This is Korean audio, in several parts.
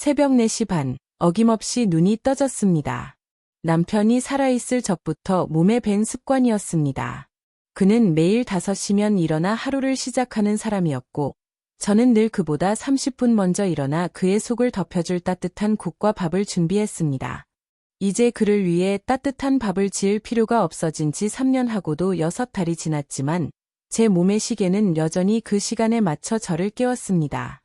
새벽 4시 반, 어김없이 눈이 떠졌습니다. 남편이 살아있을 적부터 몸에 밴 습관이었습니다. 그는 매일 5시면 일어나 하루를 시작하는 사람이었고, 저는 늘 그보다 30분 먼저 일어나 그의 속을 덮여줄 따뜻한 국과 밥을 준비했습니다. 이제 그를 위해 따뜻한 밥을 지을 필요가 없어진 지 3년 하고도 6달이 지났지만, 제 몸의 시계는 여전히 그 시간에 맞춰 저를 깨웠습니다.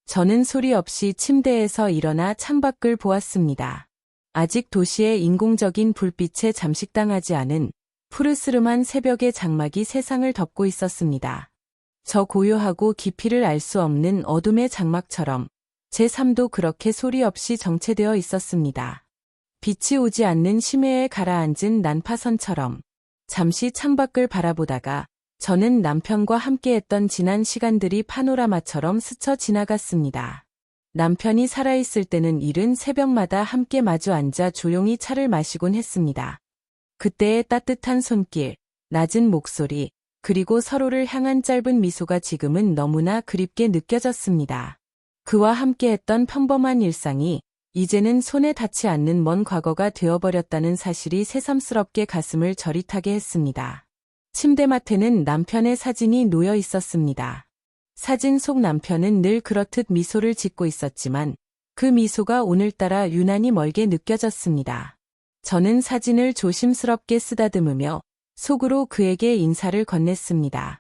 저는 소리 없이 침대에서 일어나 창밖을 보았습니다. 아직 도시의 인공적인 불빛에 잠식당하지 않은 푸르스름한 새벽의 장막이 세상을 덮고 있었습니다. 저 고요하고 깊이를 알 수 없는 어둠의 장막처럼 제 삶도 그렇게 소리 없이 정체되어 있었습니다. 빛이 오지 않는 심해에 가라앉은 난파선처럼 잠시 창밖을 바라보다가 저는 남편과 함께했던 지난 시간들이 파노라마처럼 스쳐 지나갔습니다. 남편이 살아있을 때는 이른 새벽마다 함께 마주 앉아 조용히 차를 마시곤 했습니다. 그때의 따뜻한 손길, 낮은 목소리, 그리고 서로를 향한 짧은 미소가 지금은 너무나 그립게 느껴졌습니다. 그와 함께했던 평범한 일상이 이제는 손에 닿지 않는 먼 과거가 되어버렸다는 사실이 새삼스럽게 가슴을 저릿하게 했습니다. 침대맡에는 남편의 사진이 놓여 있었습니다. 사진 속 남편은 늘 그렇듯 미소를 짓고 있었지만 그 미소가 오늘따라 유난히 멀게 느껴졌습니다. 저는 사진을 조심스럽게 쓰다듬으며 속으로 그에게 인사를 건넸습니다.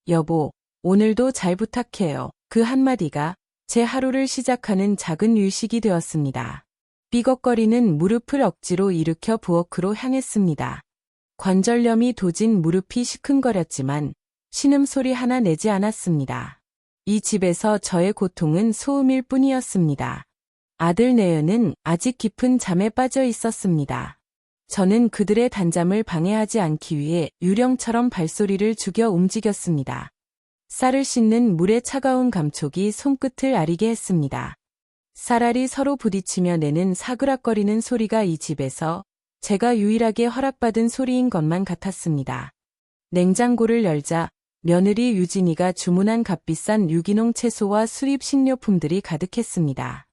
여보, 오늘도 잘 부탁해요. 그 한마디가 제 하루를 시작하는 작은 유식이 되었습니다. 삐걱거리는 무릎을 억지로 일으켜 부엌으로 향했습니다. 관절염이 도진 무릎이 시큰거렸지만 신음소리 하나 내지 않았습니다. 이 집에서 저의 고통은 소음일 뿐이었습니다. 아들 내연은 아직 깊은 잠에 빠져 있었습니다. 저는 그들의 단잠을 방해하지 않기 위해 유령처럼 발소리를 죽여 움직였습니다. 쌀을 씻는 물의 차가운 감촉이 손끝을 아리게 했습니다. 쌀알이 서로 부딪히며 내는 사그락거리는 소리가 이 집에서 제가 유일하게 허락받은 소리인 것만 같았습니다. 냉장고를 열자 며느리 유진이가 주문한 값비싼 유기농 채소와 수입 식료품들이 가득했습니다.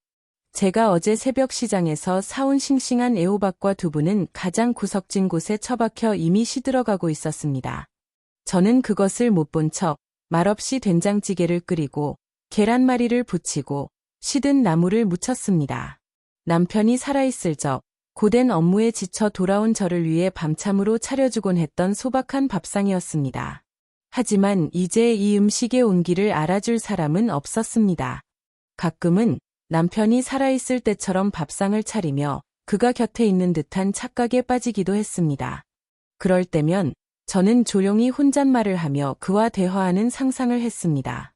제가 어제 새벽 시장에서 사온 싱싱한 애호박과 두부는 가장 구석진 곳에 처박혀 이미 시들어가고 있었습니다. 저는 그것을 못 본 척 말없이 된장찌개를 끓이고 계란말이를 부치고 시든 나물을 무쳤습니다. 남편이 살아있을 적 고된 업무에 지쳐 돌아온 저를 위해 밤참으로 차려주곤 했던 소박한 밥상이었습니다. 하지만 이제 이 음식의 온기를 알아줄 사람은 없었습니다. 가끔은 남편이 살아있을 때처럼 밥상을 차리며 그가 곁에 있는 듯한 착각에 빠지기도 했습니다. 그럴 때면 저는 조용히 혼잣말을 하며 그와 대화하는 상상을 했습니다.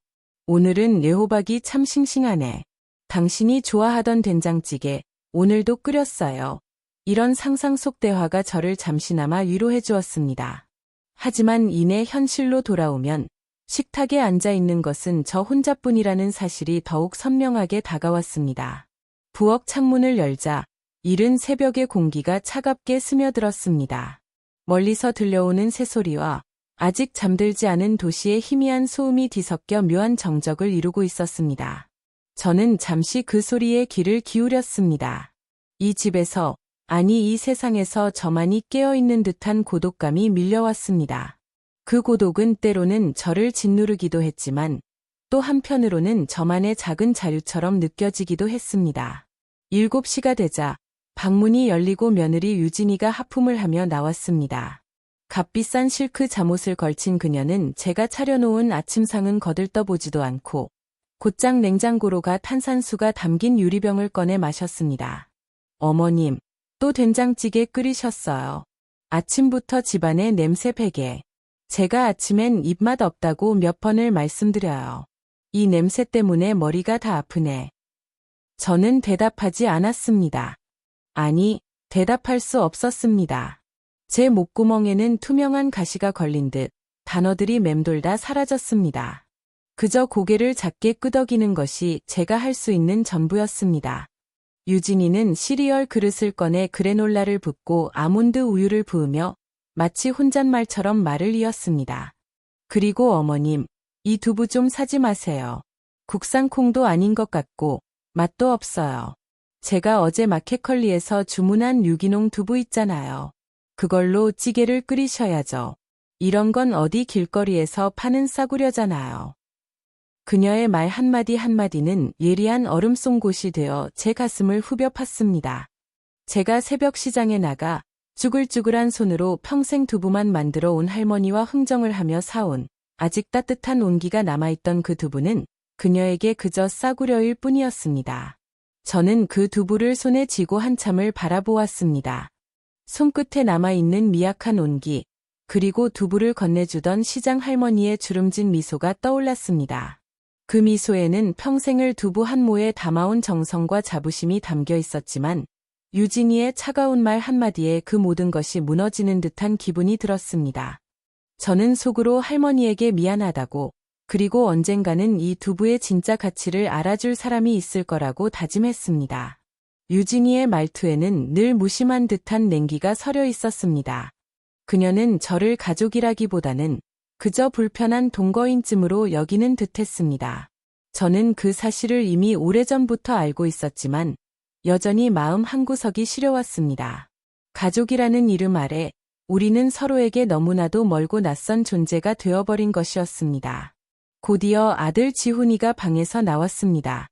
오늘은 애호박이 참 싱싱하네. 당신이 좋아하던 된장찌개 오늘도 끓였어요. 이런 상상 속 대화가 저를 잠시나마 위로해 주었습니다. 하지만 이내 현실로 돌아오면 식탁에 앉아 있는 것은 저 혼자뿐이라는 사실이 더욱 선명하게 다가왔습니다. 부엌 창문을 열자 이른 새벽의 공기가 차갑게 스며들었습니다. 멀리서 들려오는 새소리와 아직 잠들지 않은 도시의 희미한 소음이 뒤섞여 묘한 정적을 이루고 있었습니다. 저는 잠시 그 소리에 귀를 기울였습니다. 이 집에서, 아니 이 세상에서 저만이 깨어있는 듯한 고독감이 밀려왔습니다. 그 고독은 때로는 저를 짓누르기도 했지만 또 한편으로는 저만의 작은 자유처럼 느껴지기도 했습니다. 7시가 되자 방문이 열리고 며느리 유진이가 하품을 하며 나왔습니다. 값비싼 실크 잠옷을 걸친 그녀는 제가 차려놓은 아침상은 거들떠보지도 않고 곧장 냉장고로 가 탄산수가 담긴 유리병을 꺼내 마셨습니다. 어머님, 또 된장찌개 끓이셨어요. 아침부터 집안에 냄새 배게. 제가 아침엔 입맛 없다고 몇 번을 말씀드려요. 이 냄새 때문에 머리가 다 아프네. 저는 대답하지 않았습니다. 아니, 대답할 수 없었습니다. 제 목구멍에는 투명한 가시가 걸린 듯 단어들이 맴돌다 사라졌습니다. 그저 고개를 작게 끄덕이는 것이 제가 할 수 있는 전부였습니다. 유진이는 시리얼 그릇을 꺼내 그래놀라를 붓고 아몬드 우유를 부으며 마치 혼잣말처럼 말을 이었습니다. 그리고 어머님, 이 두부 좀 사지 마세요. 국산 콩도 아닌 것 같고 맛도 없어요. 제가 어제 마켓컬리에서 주문한 유기농 두부 있잖아요. 그걸로 찌개를 끓이셔야죠. 이런 건 어디 길거리에서 파는 싸구려잖아요. 그녀의 말 한마디 한마디는 예리한 얼음송곳이 되어 제 가슴을 후벼 팠습니다. 제가 새벽 시장에 나가 쭈글쭈글한 손으로 평생 두부만 만들어 온 할머니와 흥정을 하며 사온 아직 따뜻한 온기가 남아있던 그 두부는 그녀에게 그저 싸구려일 뿐이었습니다. 저는 그 두부를 손에 쥐고 한참을 바라보았습니다. 손끝에 남아있는 미약한 온기, 그리고 두부를 건네주던 시장 할머니의 주름진 미소가 떠올랐습니다. 그 미소에는 평생을 두부 한 모에 담아온 정성과 자부심이 담겨 있었지만 유진이의 차가운 말 한마디에 그 모든 것이 무너지는 듯한 기분이 들었습니다. 저는 속으로 할머니에게 미안하다고, 그리고 언젠가는 이 두부의 진짜 가치를 알아줄 사람이 있을 거라고 다짐했습니다. 유진이의 말투에는 늘 무심한 듯한 냉기가 서려 있었습니다. 그녀는 저를 가족이라기보다는 그저 불편한 동거인쯤으로 여기는 듯했습니다. 저는 그 사실을 이미 오래전부터 알고 있었지만 여전히 마음 한구석이 시려왔습니다. 가족이라는 이름 아래 우리는 서로에게 너무나도 멀고 낯선 존재가 되어버린 것이었습니다. 곧이어 아들 지훈이가 방에서 나왔습니다.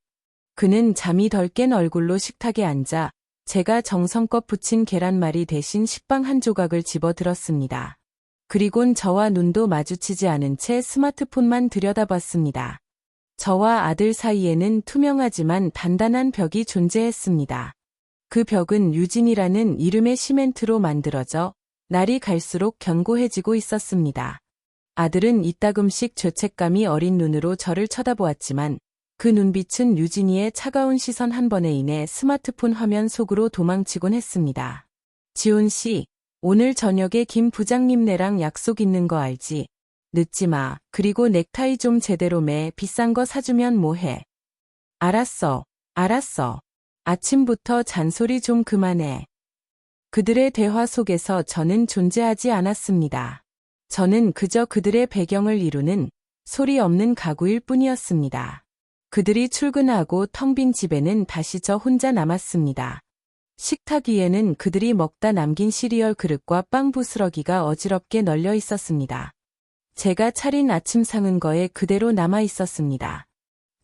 그는 잠이 덜 깬 얼굴로 식탁에 앉아 제가 정성껏 부친 계란말이 대신 식빵 한 조각을 집어들었습니다. 그리곤 저와 눈도 마주치지 않은 채 스마트폰만 들여다봤습니다. 저와 아들 사이에는 투명하지만 단단한 벽이 존재했습니다. 그 벽은 유진이라는 이름의 시멘트로 만들어져 날이 갈수록 견고해지고 있었습니다. 아들은 이따금씩 죄책감이 어린 눈으로 저를 쳐다보았지만 그 눈빛은 유진이의 차가운 시선 한 번에 인해 스마트폰 화면 속으로 도망치곤 했습니다. 지훈 씨, 오늘 저녁에 김 부장님네랑 약속 있는 거 알지? 늦지 마. 그리고 넥타이 좀 제대로 매. 비싼 거 사주면 뭐해? 알았어. 아침부터 잔소리 좀 그만해. 그들의 대화 속에서 저는 존재하지 않았습니다. 저는 그저 그들의 배경을 이루는 소리 없는 가구일 뿐이었습니다. 그들이 출근하고 텅 빈 집에는 다시 저 혼자 남았습니다. 식탁 위에는 그들이 먹다 남긴 시리얼 그릇과 빵 부스러기가 어지럽게 널려 있었습니다. 제가 차린 아침상은 거에 그대로 남아 있었습니다.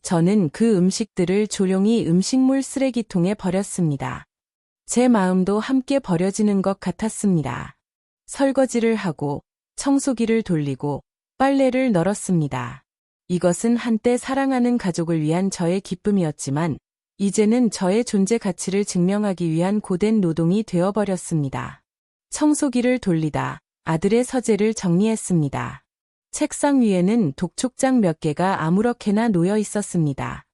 저는 그 음식들을 조용히 음식물 쓰레기통에 버렸습니다. 제 마음도 함께 버려지는 것 같았습니다. 설거지를 하고 청소기를 돌리고 빨래를 널었습니다. 이것은 한때 사랑하는 가족을 위한 저의 기쁨이었지만 이제는 저의 존재 가치를 증명하기 위한 고된 노동이 되어버렸습니다. 청소기를 돌리다 아들의 서재를 정리했습니다. 책상 위에는 독촉장 몇 개가 아무렇게나 놓여 있었습니다.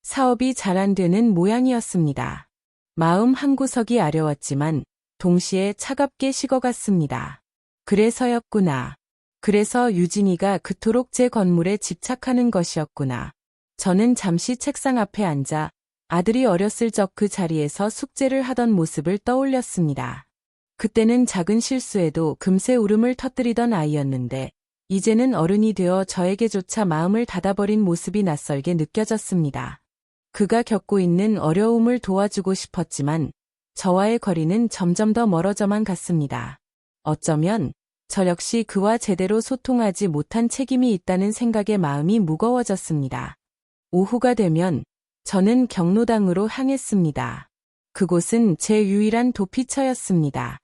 사업이 잘 안 되는 모양이었습니다. 마음 한구석이 아려웠지만 동시에 차갑게 식어갔습니다. 그래서였구나. 그래서 유진이가 그토록 제 건물에 집착하는 것이었구나. 저는 잠시 책상 앞에 앉아 아들이 어렸을 적 그 자리에서 숙제를 하던 모습을 떠올렸습니다. 그때는 작은 실수에도 금세 울음을 터뜨리던 아이였는데 이제는 어른이 되어 저에게조차 마음을 닫아버린 모습이 낯설게 느껴졌습니다. 그가 겪고 있는 어려움을 도와주고 싶었지만 저와의 거리는 점점 더 멀어져만 갔습니다. 어쩌면 저 역시 그와 제대로 소통하지 못한 책임이 있다는 생각에 마음이 무거워졌습니다. 오후가 되면 저는 경로당으로 향했습니다. 그곳은 제 유일한 도피처였습니다.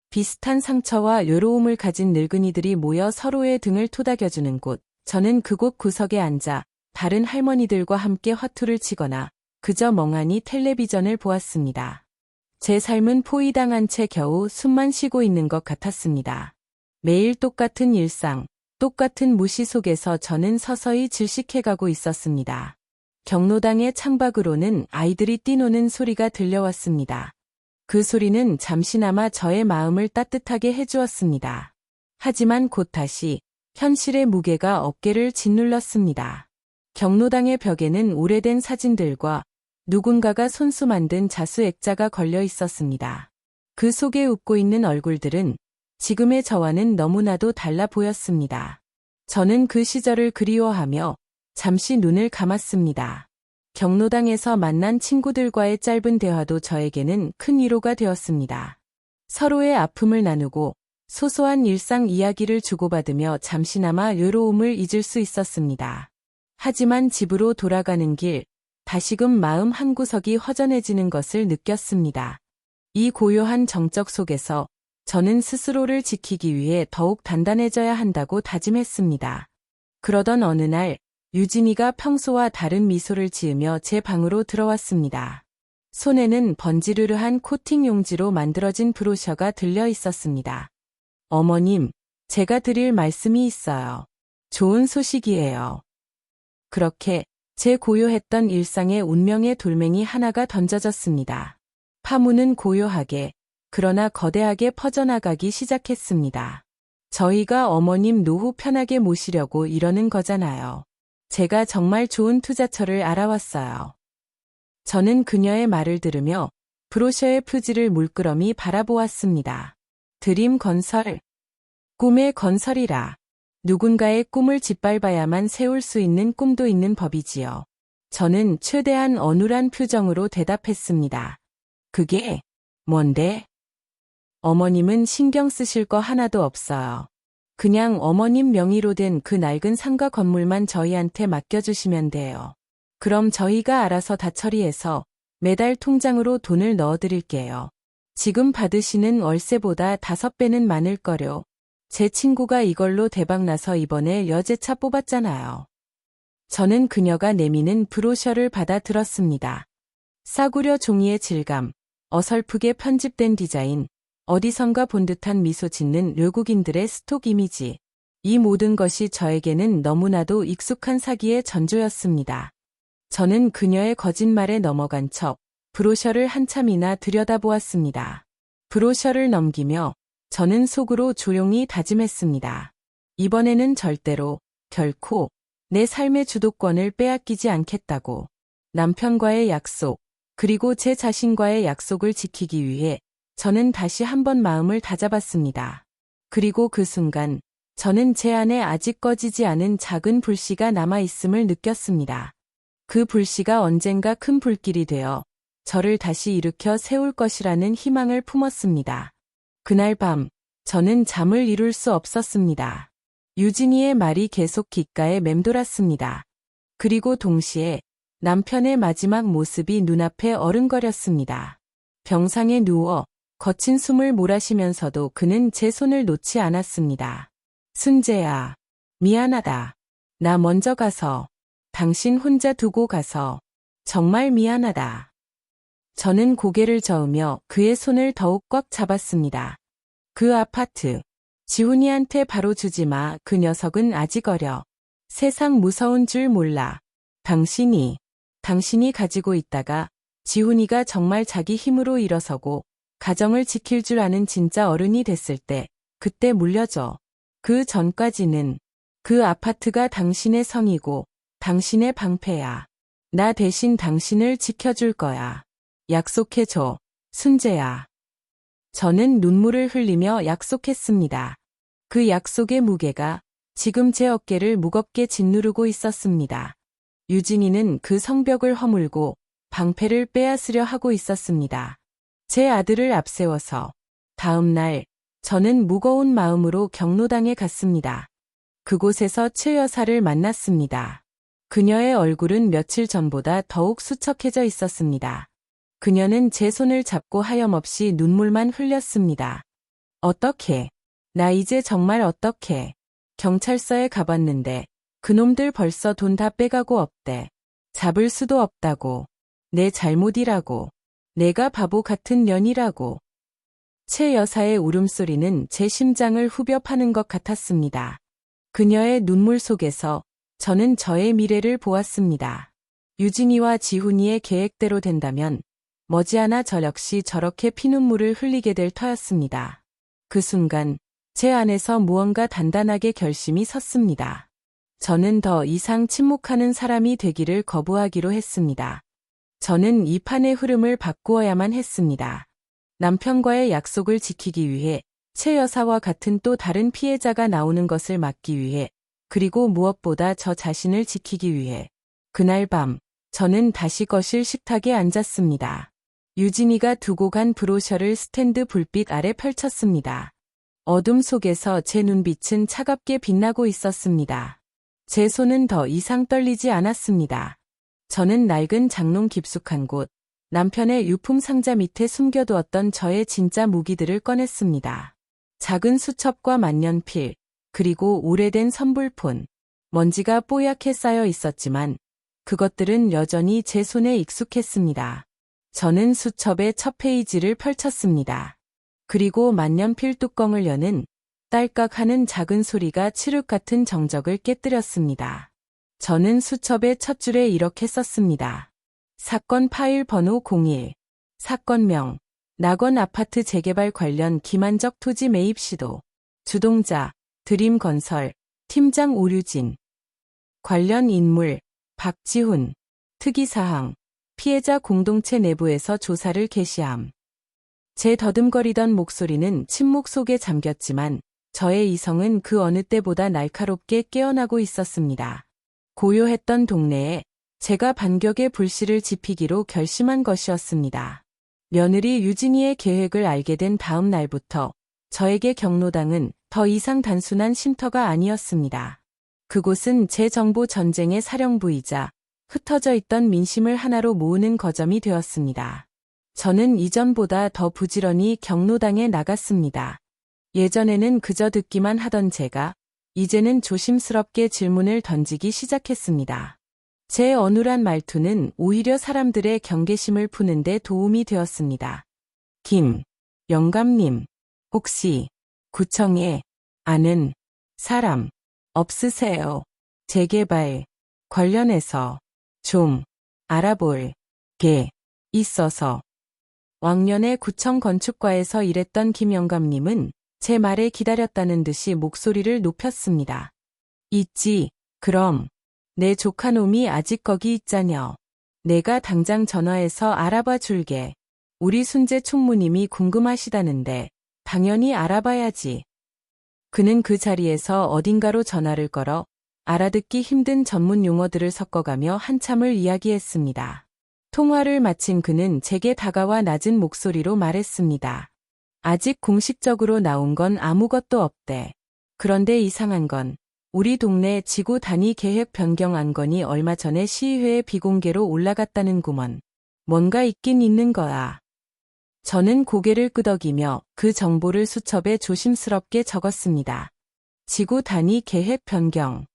비슷한 상처와 외로움을 가진 늙은이들이 모여 서로의 등을 토닥여주는 곳. 저는 그곳 구석에 앉아 다른 할머니들과 함께 화투를 치거나 그저 멍하니 텔레비전을 보았습니다. 제 삶은 포위당한 채 겨우 숨만 쉬고 있는 것 같았습니다. 매일 똑같은 일상, 똑같은 무시 속에서 저는 서서히 질식해가고 있었습니다. 경로당의 창밖으로는 아이들이 뛰노는 소리가 들려왔습니다. 그 소리는 잠시나마 저의 마음을 따뜻하게 해주었습니다. 하지만 곧 다시 현실의 무게가 어깨를 짓눌렀습니다. 경로당의 벽에는 오래된 사진들과 누군가가 손수 만든 자수 액자가 걸려 있었습니다. 그 속에 웃고 있는 얼굴들은 지금의 저와는 너무나도 달라 보였습니다. 저는 그 시절을 그리워하며 잠시 눈을 감았습니다. 경로당에서 만난 친구들과의 짧은 대화도 저에게는 큰 위로가 되었습니다. 서로의 아픔을 나누고 소소한 일상 이야기를 주고받으며 잠시나마 외로움을 잊을 수 있었습니다. 하지만 집으로 돌아가는 길, 다시금 마음 한구석이 허전해지는 것을 느꼈습니다. 이 고요한 정적 속에서 저는 스스로를 지키기 위해 더욱 단단해져야 한다고 다짐했습니다. 그러던 어느 날, 유진이가 평소와 다른 미소를 지으며 제 방으로 들어왔습니다. 손에는 번지르르한 코팅 용지로 만들어진 브로셔가 들려 있었습니다. 어머님, 제가 드릴 말씀이 있어요. 좋은 소식이에요. 그렇게 제 고요했던 일상의 운명의 돌멩이 하나가 던져졌습니다. 파문은 고요하게, 그러나 거대하게 퍼져나가기 시작했습니다. 저희가 어머님 노후 편하게 모시려고 이러는 거잖아요. 제가 정말 좋은 투자처를 알아왔어요. 저는 그녀의 말을 들으며 브로셔의 표지를 물끄러미 바라보았습니다. 드림 건설. 꿈의 건설이라. 누군가의 꿈을 짓밟아야만 세울 수 있는 꿈도 있는 법이지요. 저는 최대한 어눌한 표정으로 대답했습니다. 그게 뭔데? 어머님은 신경 쓰실 거 하나도 없어요. 그냥 어머님 명의로 된 그 낡은 상가 건물만 저희한테 맡겨주시면 돼요. 그럼 저희가 알아서 다 처리해서 매달 통장으로 돈을 넣어드릴게요. 지금 받으시는 월세보다 5배는 많을 거요. 제 친구가 이걸로 대박나서 이번에 여제차 뽑았잖아요. 저는 그녀가 내미는 브로셔를 받아 들었습니다. 싸구려 종이의 질감, 어설프게 편집된 디자인, 어디선가 본 듯한 미소 짓는 외국인들의 스톡 이미지. 이 모든 것이 저에게는 너무나도 익숙한 사기의 전조였습니다. 저는 그녀의 거짓말에 넘어간 척 브로셔를 한참이나 들여다보았습니다. 브로셔를 넘기며 저는 속으로 조용히 다짐했습니다. 이번에는 절대로, 결코 내 삶의 주도권을 빼앗기지 않겠다고. 남편과의 약속, 그리고 제 자신과의 약속을 지키기 위해 저는 다시 한번 마음을 다잡았습니다. 그리고 그 순간 저는 제 안에 아직 꺼지지 않은 작은 불씨가 남아있음을 느꼈습니다. 그 불씨가 언젠가 큰 불길이 되어 저를 다시 일으켜 세울 것이라는 희망을 품었습니다. 그날 밤, 저는 잠을 이룰 수 없었습니다. 유진이의 말이 계속 귓가에 맴돌았습니다. 그리고 동시에 남편의 마지막 모습이 눈앞에 어른거렸습니다. 병상에 누워 거친 숨을 몰아쉬면서도 그는 제 손을 놓지 않았습니다. 순재야, 미안하다. 나 먼저 가서, 당신 혼자 두고 가서, 정말 미안하다. 저는 고개를 저으며 그의 손을 더욱 꽉 잡았습니다. 그 아파트, 지훈이한테 바로 주지 마. 그 녀석은 아직 어려. 세상 무서운 줄 몰라. 당신이 가지고 있다가 지훈이가 정말 자기 힘으로 일어서고 가정을 지킬 줄 아는 진짜 어른이 됐을 때, 그때 물려줘. 그 전까지는 그 아파트가 당신의 성이고 당신의 방패야. 나 대신 당신을 지켜줄 거야. 약속해줘, 순재야. 저는 눈물을 흘리며 약속했습니다. 그 약속의 무게가 지금 제 어깨를 무겁게 짓누르고 있었습니다. 유진이는 그 성벽을 허물고 방패를 빼앗으려 하고 있었습니다. 제 아들을 앞세워서 다음 날 저는 무거운 마음으로 경로당에 갔습니다. 그곳에서 최 여사를 만났습니다. 그녀의 얼굴은 며칠 전보다 더욱 수척해져 있었습니다. 그녀는 제 손을 잡고 하염없이 눈물만 흘렸습니다. 어떡해. 나 이제 정말 어떡해. 경찰서에 가봤는데 그놈들 벌써 돈 다 빼가고 없대. 잡을 수도 없다고. 내 잘못이라고. 내가 바보 같은 년이라고. 최 여사의 울음소리는 제 심장을 후벼 파는 것 같았습니다. 그녀의 눈물 속에서 저는 저의 미래를 보았습니다. 유진이와 지훈이의 계획대로 된다면 머지않아 저 역시 저렇게 피눈물을 흘리게 될 터였습니다. 그 순간 제 안에서 무언가 단단하게 결심이 섰습니다. 저는 더 이상 침묵하는 사람이 되기를 거부하기로 했습니다. 저는 이 판의 흐름을 바꾸어야만 했습니다. 남편과의 약속을 지키기 위해 최 여사와 같은 또 다른 피해자가 나오는 것을 막기 위해, 그리고 무엇보다 저 자신을 지키기 위해. 그날 밤 저는 다시 거실 식탁에 앉았습니다. 유진이가 두고 간 브로셔를 스탠드 불빛 아래 펼쳤습니다. 어둠 속에서 제 눈빛은 차갑게 빛나고 있었습니다. 제 손은 더 이상 떨리지 않았습니다. 저는 낡은 장롱 깊숙한 곳, 남편의 유품 상자 밑에 숨겨두었던 저의 진짜 무기들을 꺼냈습니다. 작은 수첩과 만년필, 그리고 오래된 선불폰, 먼지가 뽀얗게 쌓여 있었지만 그것들은 여전히 제 손에 익숙했습니다. 저는 수첩의 첫 페이지를 펼쳤습니다. 그리고 만년필 뚜껑을 여는 딸깍 하는 작은 소리가 칠흑 같은 정적을 깨뜨렸습니다. 저는 수첩의 첫 줄에 이렇게 썼습니다. 사건 파일 번호 01, 사건명, 낙원 아파트 재개발 관련 기만적 토지 매입 시도, 주동자, 드림건설, 팀장 오류진, 관련 인물, 박지훈, 특이사항, 피해자 공동체 내부에서 조사를 개시함. 제 더듬거리던 목소리는 침묵 속에 잠겼지만 저의 이성은 그 어느 때보다 날카롭게 깨어나고 있었습니다. 고요했던 동네에 제가 반격의 불씨를 지피기로 결심한 것이었습니다. 며느리 유진이의 계획을 알게 된 다음 날부터 저에게 경로당은 더 이상 단순한 쉼터가 아니었습니다. 그곳은 제 정보 전쟁의 사령부이자 흩어져 있던 민심을 하나로 모으는 거점이 되었습니다. 저는 이전보다 더 부지런히 경로당에 나갔습니다. 예전에는 그저 듣기만 하던 제가 이제는 조심스럽게 질문을 던지기 시작했습니다. 제 어눌한 말투는 오히려 사람들의 경계심을 푸는 데 도움이 되었습니다. 김 영감님, 혹시 구청에 아는 사람 없으세요? 재개발 관련해서 좀 알아볼 게 있어서. 왕년에 구청 건축과에서 일했던 김 영감님은 제 말에 기다렸다는 듯이 목소리를 높였습니다. 있지, 그럼. 내 조카놈이 아직 거기 있자녀. 내가 당장 전화해서 알아봐 줄게. 우리 순재 총무님이 궁금하시다는데 당연히 알아봐야지. 그는 그 자리에서 어딘가로 전화를 걸어 알아듣기 힘든 전문 용어들을 섞어가며 한참을 이야기했습니다. 통화를 마친 그는 제게 다가와 낮은 목소리로 말했습니다. 아직 공식적으로 나온 건 아무것도 없대. 그런데 이상한 건 우리 동네 지구 단위 계획 변경 안건이 얼마 전에 시의회에 비공개로 올라갔다는 구먼. 뭔가 있긴 있는 거야. 저는 고개를 끄덕이며 그 정보를 수첩에 조심스럽게 적었습니다. 지구 단위 계획 변경.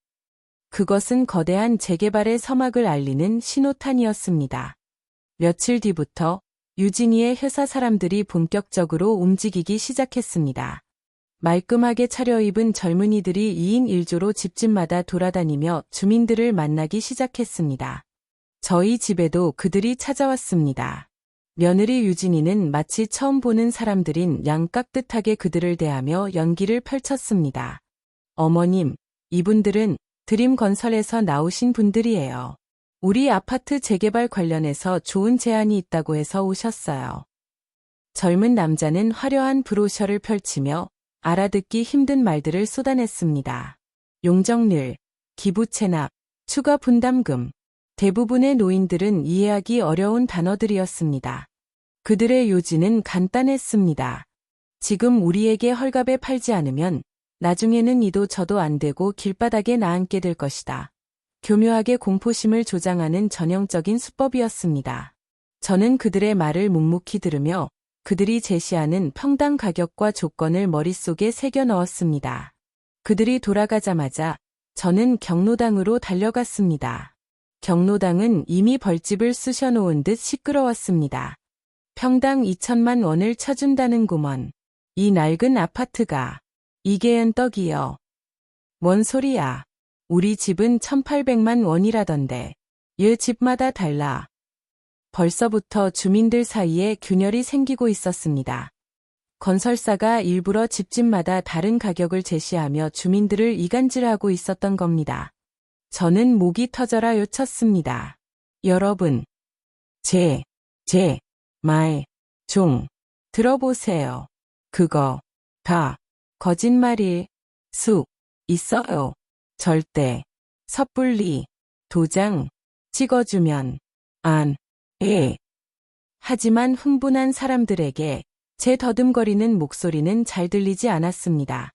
그것은 거대한 재개발의 서막을 알리는 신호탄이었습니다. 며칠 뒤부터 유진이의 회사 사람들이 본격적으로 움직이기 시작했습니다. 말끔하게 차려입은 젊은이들이 2인 1조로 집집마다 돌아다니며 주민들을 만나기 시작했습니다. 저희 집에도 그들이 찾아왔습니다. 며느리 유진이는 마치 처음 보는 사람들인 양 깍듯하게 그들을 대하며 연기를 펼쳤습니다. 어머님, 이분들은 드림건설에서 나오신 분들이에요. 우리 아파트 재개발 관련해서 좋은 제안이 있다고 해서 오셨어요. 젊은 남자는 화려한 브로셔를 펼치며 알아듣기 힘든 말들을 쏟아냈습니다. 용적률, 기부 체납, 추가 분담금. 대부분의 노인들은 이해하기 어려운 단어들이었습니다. 그들의 요지는 간단했습니다. 지금 우리에게 헐값에 팔지 않으면 나중에는 이도 저도 안 되고 길바닥에 나앉게 될 것이다. 교묘하게 공포심을 조장하는 전형적인 수법이었습니다. 저는 그들의 말을 묵묵히 들으며 그들이 제시하는 평당 가격과 조건을 머릿속에 새겨 넣었습니다. 그들이 돌아가자마자 저는 경로당으로 달려갔습니다. 경로당은 이미 벌집을 쑤셔놓은 듯 시끄러웠습니다. 평당 2천만 원을 쳐준다는 구먼. 이 낡은 아파트가. 이게연 떡이여. 뭔 소리야. 우리 집은 1,800만 원이라던데. 얘 집마다 달라. 벌써부터 주민들 사이에 균열이 생기고 있었습니다. 건설사가 일부러 집집마다 다른 가격을 제시하며 주민들을 이간질하고 있었던 겁니다. 저는 목이 터져라 요쳤습니다. 여러분, 제 말 좀 들어보세요. 그거 다 거짓말일 수 있어요. 절대 섣불리 도장 찍어주면 안, 에. 하지만 흥분한 사람들에게 제 더듬거리는 목소리는 잘 들리지 않았습니다.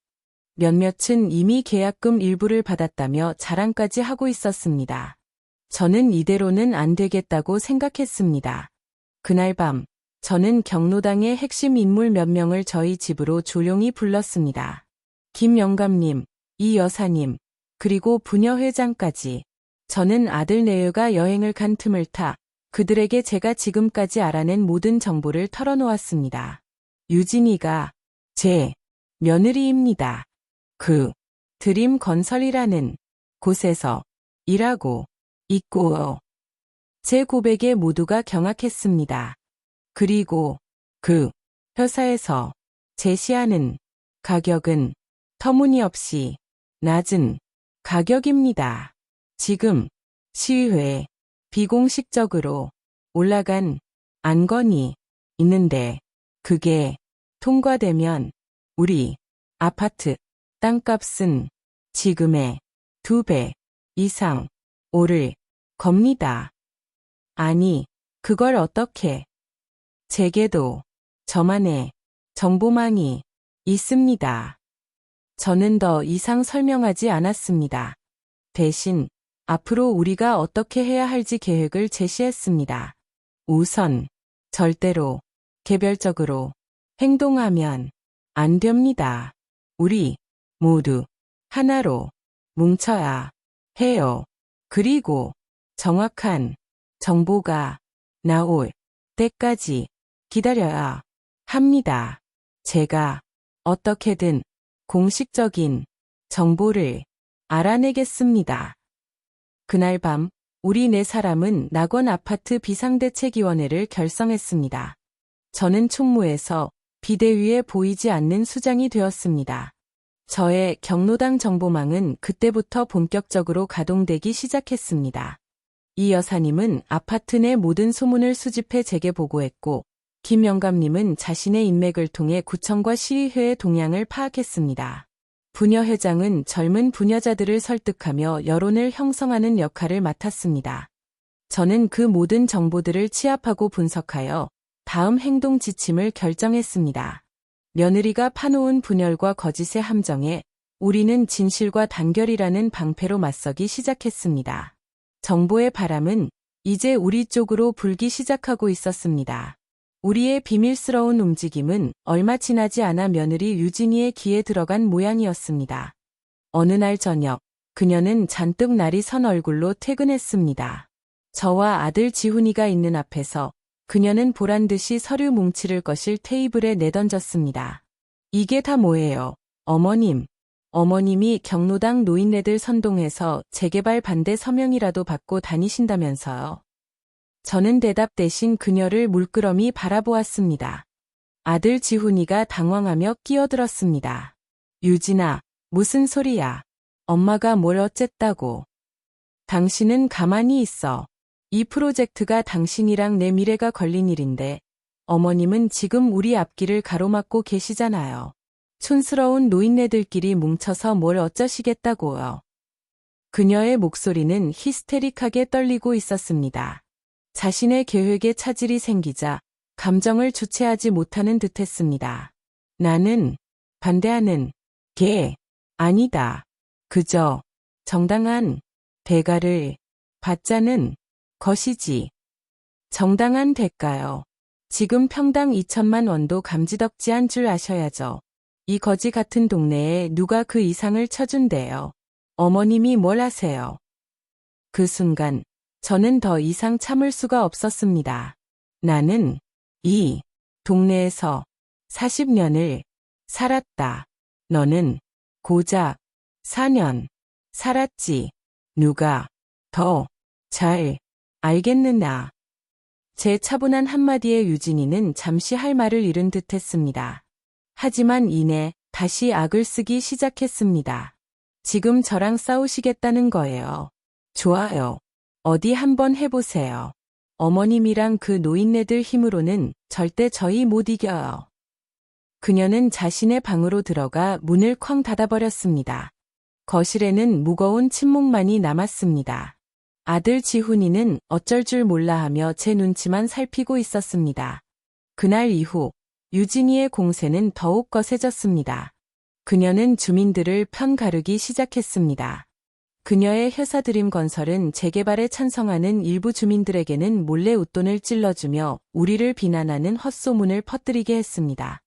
몇몇은 이미 계약금 일부를 받았다며 자랑까지 하고 있었습니다. 저는 이대로는 안 되겠다고 생각했습니다. 그날 밤, 저는 경로당의 핵심 인물 몇 명을 저희 집으로 조용히 불렀습니다. 김 영감님, 이 여사님, 그리고 부녀 회장까지. 저는 아들 내외가 여행을 간 틈을 타 그들에게 제가 지금까지 알아낸 모든 정보를 털어놓았습니다. 유진이가 제 며느리입니다. 그 드림 건설이라는 곳에서 일하고 있고요. 제 고백에 모두가 경악했습니다. 그리고 그 회사에서 제시하는 가격은 터무니없이 낮은 가격입니다. 지금 시의회에 비공식적으로 올라간 안건이 있는데 그게 통과되면 우리 아파트 땅값은 지금의 2배 이상 오를 겁니다. 아니, 그걸 어떻게? 제게도 저만의 정보망이 있습니다. 저는 더 이상 설명하지 않았습니다. 대신 앞으로 우리가 어떻게 해야 할지 계획을 제시했습니다. 우선 절대로 개별적으로 행동하면 안 됩니다. 우리 모두 하나로 뭉쳐야 해요. 그리고 정확한 정보가 나올 때까지 기다려야 합니다. 제가 어떻게든 공식적인 정보를 알아내겠습니다. 그날 밤 우리 4사람은 낙원 아파트 비상대책위원회를 결성했습니다. 저는 총무에서 비대위에 보이지 않는 수장이 되었습니다. 저의 경로당 정보망은 그때부터 본격적으로 가동되기 시작했습니다. 이 여사님은 아파트 내 모든 소문을 수집해 제게 보고했고 김 영감님은 자신의 인맥을 통해 구청과 시의회의 동향을 파악했습니다. 부녀 회장은 젊은 부녀자들을 설득하며 여론을 형성하는 역할을 맡았습니다. 저는 그 모든 정보들을 취합하고 분석하여 다음 행동 지침을 결정했습니다. 며느리가 파놓은 분열과 거짓의 함정에 우리는 진실과 단결이라는 방패로 맞서기 시작했습니다. 정보의 바람은 이제 우리 쪽으로 불기 시작하고 있었습니다. 우리의 비밀스러운 움직임은 얼마 지나지 않아 며느리 유진이의 귀에 들어간 모양이었습니다. 어느 날 저녁, 그녀는 잔뜩 날이 선 얼굴로 퇴근했습니다. 저와 아들 지훈이가 있는 앞에서 그녀는 보란듯이 서류 뭉치를 거실 테이블에 내던졌습니다. 이게 다 뭐예요? 어머님. 어머님이 경로당 노인네들 선동해서 재개발 반대 서명이라도 받고 다니신다면서요. 저는 대답 대신 그녀를 물끄러미 바라보았습니다. 아들 지훈이가 당황하며 끼어들었습니다. 유진아, 무슨 소리야? 엄마가 뭘 어쨌다고? 당신은 가만히 있어. 이 프로젝트가 당신이랑 내 미래가 걸린 일인데 어머님은 지금 우리 앞길을 가로막고 계시잖아요. 촌스러운 노인네들끼리 뭉쳐서 뭘 어쩌시겠다고요. 그녀의 목소리는 히스테릭하게 떨리고 있었습니다. 자신의 계획에 차질이 생기자 감정을 주체하지 못하는 듯했습니다. 나는 반대하는 게 아니다. 그저 정당한 대가를 받자는 것이지. 정당한 대가요. 지금 평당 2천만 원도 감지덕지한 줄 아셔야죠. 이 거지 같은 동네에 누가 그 이상을 쳐준대요. 어머님이 뭘 하세요? 그 순간 저는 더 이상 참을 수가 없었습니다. 나는 이 동네에서 40년을 살았다. 너는 고작 4년 살았지. 누가 더 잘 알겠느냐. 제 차분한 한마디에 유진이는 잠시 할 말을 잃은 듯했습니다. 하지만 이내 다시 악을 쓰기 시작했습니다. 지금 저랑 싸우시겠다는 거예요. 좋아요. 어디 한번 해보세요. 어머님이랑 그 노인네들 힘으로는 절대 저희 못 이겨요. 그녀는 자신의 방으로 들어가 문을 쾅 닫아버렸습니다. 거실에는 무거운 침묵만이 남았습니다. 아들 지훈이는 어쩔 줄 몰라 하며 제 눈치만 살피고 있었습니다. 그날 이후 유진이의 공세는 더욱 거세졌습니다. 그녀는 주민들을 편가르기 시작했습니다. 그녀의 회사 드림건설은 재개발에 찬성하는 일부 주민들에게는 몰래 웃돈을 찔러주며 우리를 비난하는 헛소문을 퍼뜨리게 했습니다.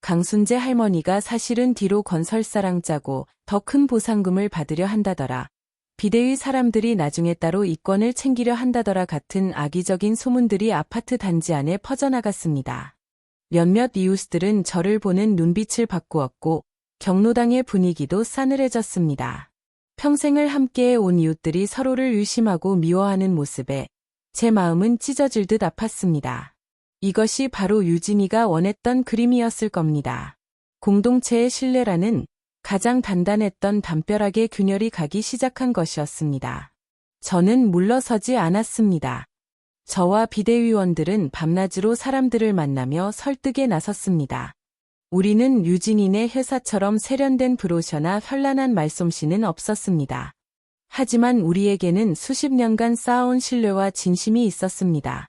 강순재 할머니가 사실은 뒤로 건설사랑 짜고 더 큰 보상금을 받으려 한다더라. 비대위 사람들이 나중에 따로 이권을 챙기려 한다더라 같은 악의적인 소문들이 아파트 단지 안에 퍼져나갔습니다. 몇몇 이웃들은 저를 보는 눈빛을 바꾸었고 경로당의 분위기도 싸늘해졌습니다. 평생을 함께해 온 이웃들이 서로를 의심하고 미워하는 모습에 제 마음은 찢어질 듯 아팠습니다. 이것이 바로 유진이가 원했던 그림이었을 겁니다. 공동체의 신뢰라는 가장 단단했던 담벼락에 균열이 가기 시작한 것이었습니다. 저는 물러서지 않았습니다. 저와 비대위원들은 밤낮으로 사람들을 만나며 설득에 나섰습니다. 우리는 유진이네 회사처럼 세련된 브로셔나 현란한 말솜씨는 없었습니다. 하지만 우리에게는 수십 년간 쌓아온 신뢰와 진심이 있었습니다.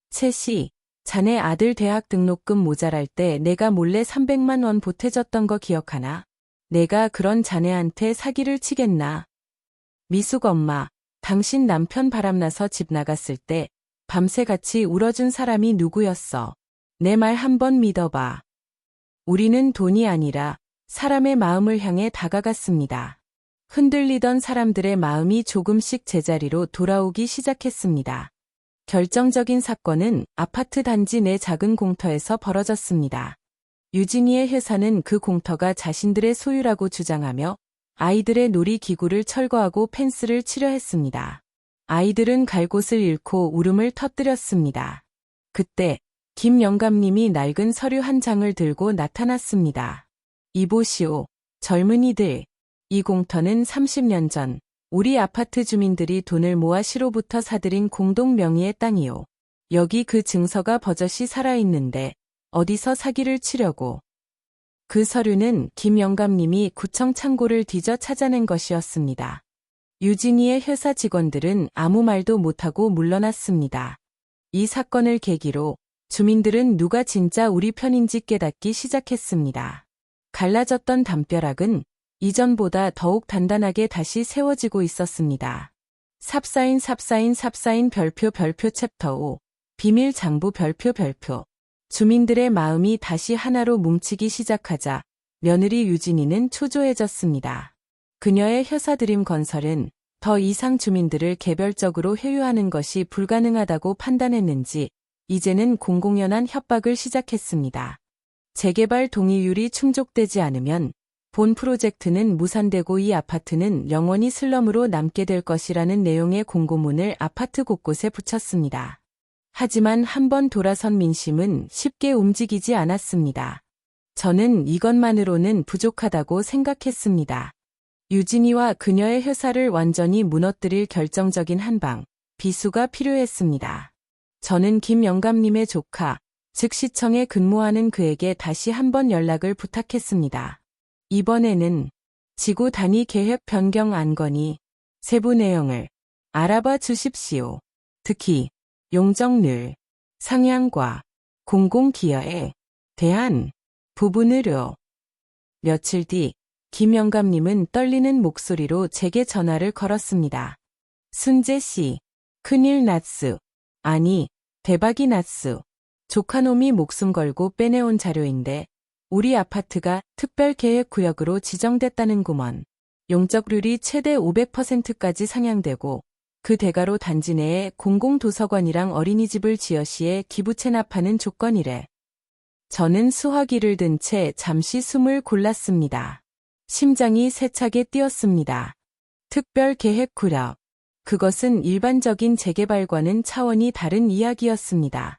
채 씨, 자네 아들 대학 등록금 모자랄 때 내가 몰래 300만 원 보태줬던 거 기억하나? 내가 그런 자네한테 사기를 치겠나? 미숙 엄마, 당신 남편 바람나서 집 나갔을 때 밤새 같이 울어준 사람이 누구였어? 내 말 한번 믿어봐. 우리는 돈이 아니라 사람의 마음을 향해 다가갔습니다. 흔들리던 사람들의 마음이 조금씩 제자리로 돌아오기 시작했습니다. 결정적인 사건은 아파트 단지 내 작은 공터에서 벌어졌습니다. 유진이의 회사는 그 공터가 자신들의 소유라고 주장하며 아이들의 놀이기구를 철거하고 펜스를 치려 했습니다. 아이들은 갈 곳을 잃고 울음을 터뜨렸습니다. 그때 김 영감님이 낡은 서류 한 장을 들고 나타났습니다. 이보시오, 젊은이들. 이 공터는 30년 전 우리 아파트 주민들이 돈을 모아 시로부터 사들인 공동 명의의 땅이요. 여기 그 증서가 버젓이 살아있는데 어디서 사기를 치려고. 그 서류는 김 영감님이 구청 창고를 뒤져 찾아낸 것이었습니다. 유진이의 회사 직원들은 아무 말도 못하고 물러났습니다. 이 사건을 계기로 주민들은 누가 진짜 우리 편인지 깨닫기 시작했습니다. 갈라졌던 담벼락은 이전보다 더욱 단단하게 다시 세워지고 있었습니다. 삽사인 별표 챕터 5 비밀 장부 별표 주민들의 마음이 다시 하나로 뭉치기 시작하자 며느리 유진이는 초조해졌습니다. 그녀의 회사 드림건설은 더 이상 주민들을 개별적으로 회유하는 것이 불가능하다고 판단했는지 이제는 공공연한 협박을 시작했습니다. 재개발 동의율이 충족되지 않으면 본 프로젝트는 무산되고 이 아파트는 영원히 슬럼으로 남게 될 것이라는 내용의 공고문을 아파트 곳곳에 붙였습니다. 하지만 한번 돌아선 민심은 쉽게 움직이지 않았습니다. 저는 이것만으로는 부족하다고 생각했습니다. 유진이와 그녀의 회사를 완전히 무너뜨릴 결정적인 한방, 비수가 필요했습니다. 저는 김 영감님의 조카, 즉 시청에 근무하는 그에게 다시 한번 연락을 부탁했습니다. 이번에는 지구 단위 계획 변경 안건이 세부 내용을 알아봐 주십시오. 특히 용적률, 상향과 공공기여에 대한 부분으로. 며칠 뒤 김 영감님은 떨리는 목소리로 제게 전화를 걸었습니다. 순재 씨, 큰일 났수. 아니, 대박이 났수. 조카놈이 목숨 걸고 빼내온 자료인데 우리 아파트가 특별계획구역으로 지정됐다는구먼. 용적률이 최대 500%까지 상향되고 그 대가로 단지 내에 공공도서관이랑 어린이집을 지어 시에 기부 체납하는 조건이래. 저는 수화기를 든 채 잠시 숨을 골랐습니다. 심장이 세차게 뛰었습니다. 특별계획구역. 그것은 일반적인 재개발과는 차원이 다른 이야기였습니다.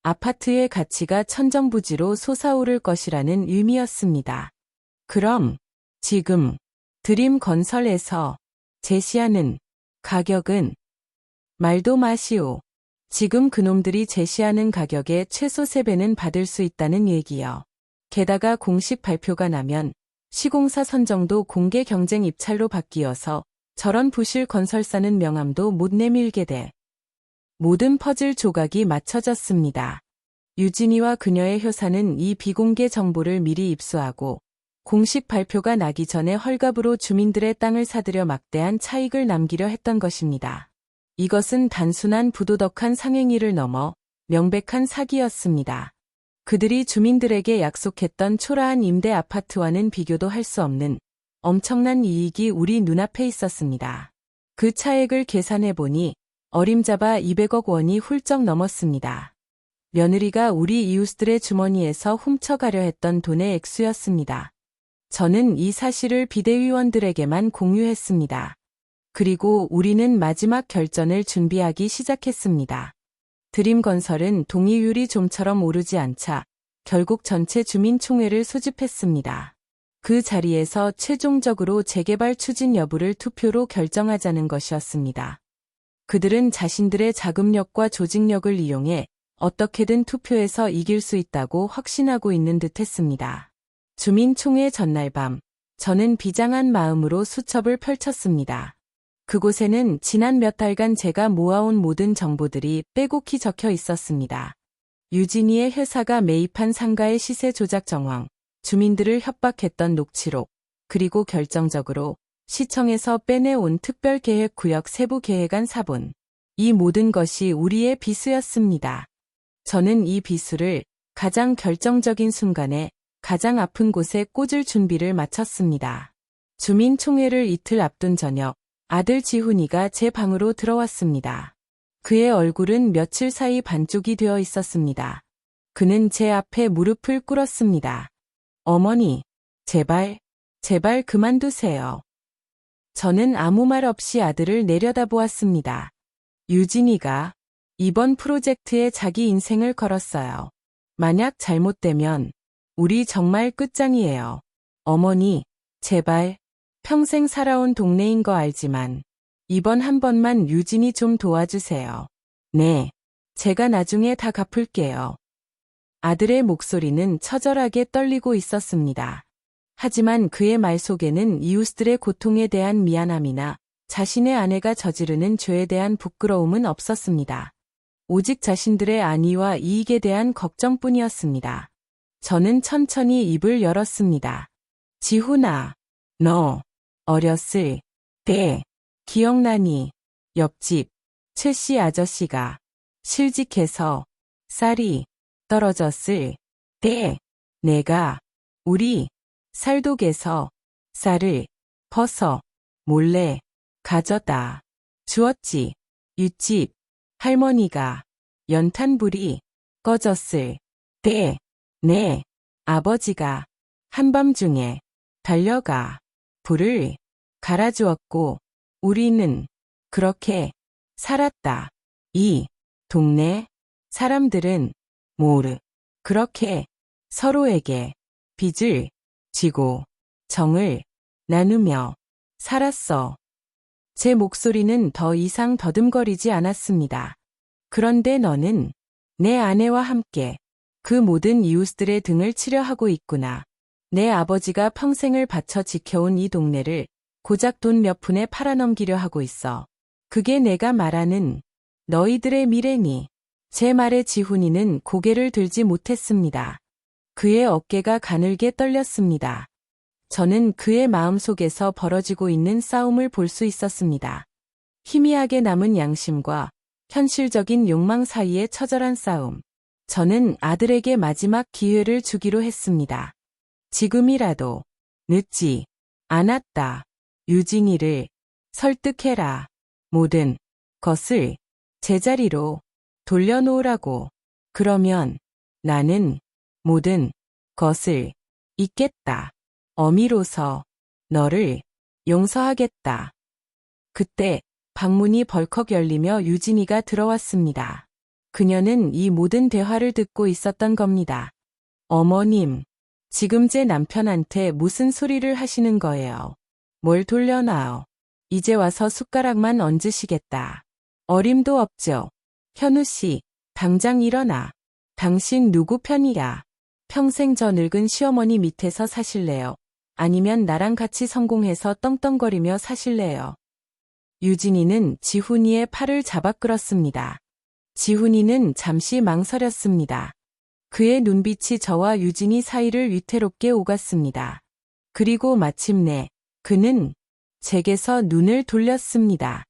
아파트의 가치가 천정부지로 솟아오를 것이라는 의미였습니다. 그럼 지금 드림건설에서 제시하는 가격은? 말도 마시오. 지금 그놈들이 제시하는 가격의 최소 3배는 받을 수 있다는 얘기요. 게다가 공식 발표가 나면 시공사 선정도 공개 경쟁 입찰로 바뀌어서 저런 부실 건설사는 명함도 못 내밀게 돼. 모든 퍼즐 조각이 맞춰졌습니다. 유진이와 그녀의 효사는 이 비공개 정보를 미리 입수하고 공식 발표가 나기 전에 헐값으로 주민들의 땅을 사들여 막대한 차익을 남기려 했던 것입니다. 이것은 단순한 부도덕한 상행위를 넘어 명백한 사기였습니다. 그들이 주민들에게 약속했던 초라한 임대 아파트와는 비교도 할 수 없는 엄청난 이익이 우리 눈앞에 있었습니다. 그 차액을 계산해보니 어림잡아 200억 원이 훌쩍 넘었습니다. 며느리가 우리 이웃들의 주머니에서 훔쳐가려 했던 돈의 액수였습니다. 저는 이 사실을 비대위원들에게만 공유했습니다. 그리고 우리는 마지막 결전을 준비하기 시작했습니다. 드림건설은 동의율이 좀처럼 오르지 않자 결국 전체 주민총회를 소집했습니다. 그 자리에서 최종적으로 재개발 추진 여부를 투표로 결정하자는 것이었습니다. 그들은 자신들의 자금력과 조직력을 이용해 어떻게든 투표에서 이길 수 있다고 확신하고 있는 듯했습니다. 주민총회 전날 밤, 저는 비장한 마음으로 수첩을 펼쳤습니다. 그곳에는 지난 몇 달간 제가 모아온 모든 정보들이 빼곡히 적혀 있었습니다. 유진이의 회사가 매입한 상가의 시세 조작 정황, 주민들을 협박했던 녹취록, 그리고 결정적으로 시청에서 빼내온 특별계획구역 세부 계획안 사본. 이 모든 것이 우리의 비수였습니다. 저는 이 비수를 가장 결정적인 순간에 가장 아픈 곳에 꽂을 준비를 마쳤습니다. 주민총회를 이틀 앞둔 저녁, 아들 지훈이가 제 방으로 들어왔습니다. 그의 얼굴은 며칠 사이 반쪽이 되어 있었습니다. 그는 제 앞에 무릎을 꿇었습니다. 어머니, 제발 그만두세요. 저는 아무 말 없이 아들을 내려다보았습니다. 유진이가 이번 프로젝트에 자기 인생을 걸었어요. 만약 잘못되면 우리 정말 끝장이에요. 어머니, 제발. 평생 살아온 동네인 거 알지만 이번 한 번만 유진이 좀 도와주세요. 네, 제가 나중에 다 갚을게요. 아들의 목소리는 처절하게 떨리고 있었습니다. 하지만 그의 말 속에는 이웃들의 고통에 대한 미안함이나 자신의 아내가 저지르는 죄에 대한 부끄러움은 없었습니다. 오직 자신들의 안위와 이익에 대한 걱정뿐이었습니다. 저는 천천히 입을 열었습니다. 지훈아, 너 어렸을 때 기억나니? 옆집 최씨 아저씨가 실직해서 쌀이 떨어졌을 때 내가 우리 쌀독에서 쌀을 퍼서 몰래 가져다 주었지. 윗집 할머니가 연탄불이 꺼졌을 때 내 아버지가 한밤중에 달려가 불을 갈아주었고 우리는 그렇게 살았다. 이 동네 사람들은 모르 그렇게 서로에게 빚을 지고 정을 나누며 살았어. 제 목소리는 더 이상 더듬거리지 않았습니다. 그런데 너는 내 아내와 함께 그 모든 이웃들의 등을 치려 하고 있구나. 내 아버지가 평생을 바쳐 지켜온 이 동네를 고작 돈 몇 푼에 팔아넘기려 하고 있어. 그게 내가 말하는 너희들의 미래니. 제 말에 지훈이는 고개를 들지 못했습니다. 그의 어깨가 가늘게 떨렸습니다. 저는 그의 마음속에서 벌어지고 있는 싸움을 볼 수 있었습니다. 희미하게 남은 양심과 현실적인 욕망 사이의 처절한 싸움. 저는 아들에게 마지막 기회를 주기로 했습니다. 지금이라도 늦지 않았다. 유진이를 설득해라. 모든 것을 제자리로 돌려놓으라고. 그러면 나는 모든 것을 잊겠다. 어미로서 너를 용서하겠다. 그때 방문이 벌컥 열리며 유진이가 들어왔습니다. 그녀는 이 모든 대화를 듣고 있었던 겁니다. 어머님, 지금 제 남편한테 무슨 소리를 하시는 거예요? 뭘 돌려놔요? 이제 와서 숟가락만 얹으시겠다. 어림도 없죠. 현우 씨, 당장 일어나. 당신 누구 편이야? 평생 저 늙은 시어머니 밑에서 사실래요? 아니면 나랑 같이 성공해서 떵떵거리며 사실래요? 유진이는 지훈이의 팔을 잡아 끌었습니다. 지훈이는 잠시 망설였습니다. 그의 눈빛이 저와 유진이 사이를 위태롭게 오갔습니다. 그리고 마침내 그는 제게서 눈을 돌렸습니다.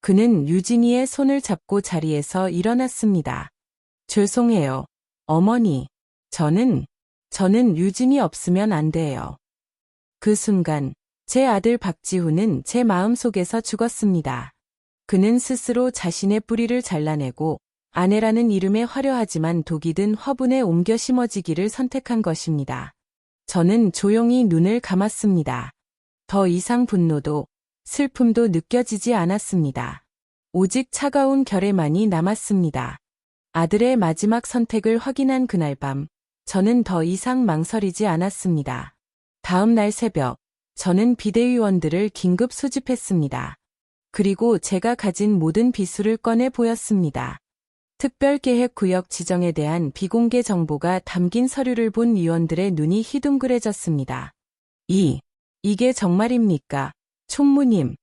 그는 유진이의 손을 잡고 자리에서 일어났습니다. 죄송해요, 어머니. 저는 유진이 없으면 안 돼요. 그 순간 제 아들 박지훈은 제 마음속에서 죽었습니다. 그는 스스로 자신의 뿌리를 잘라내고 아내라는 이름에 화려하지만 독이 든 화분에 옮겨 심어지기를 선택한 것입니다. 저는 조용히 눈을 감았습니다. 더 이상 분노도 슬픔도 느껴지지 않았습니다. 오직 차가운 결의만이 남았습니다. 아들의 마지막 선택을 확인한 그날 밤, 저는 더 이상 망설이지 않았습니다. 다음 날 새벽, 저는 비대위원들을 긴급 소집했습니다. 그리고 제가 가진 모든 비수를 꺼내 보였습니다. 특별계획구역 지정에 대한 비공개 정보가 담긴 서류를 본 위원들의 눈이 희둥그레졌습니다. 이게 정말입니까, 총무님?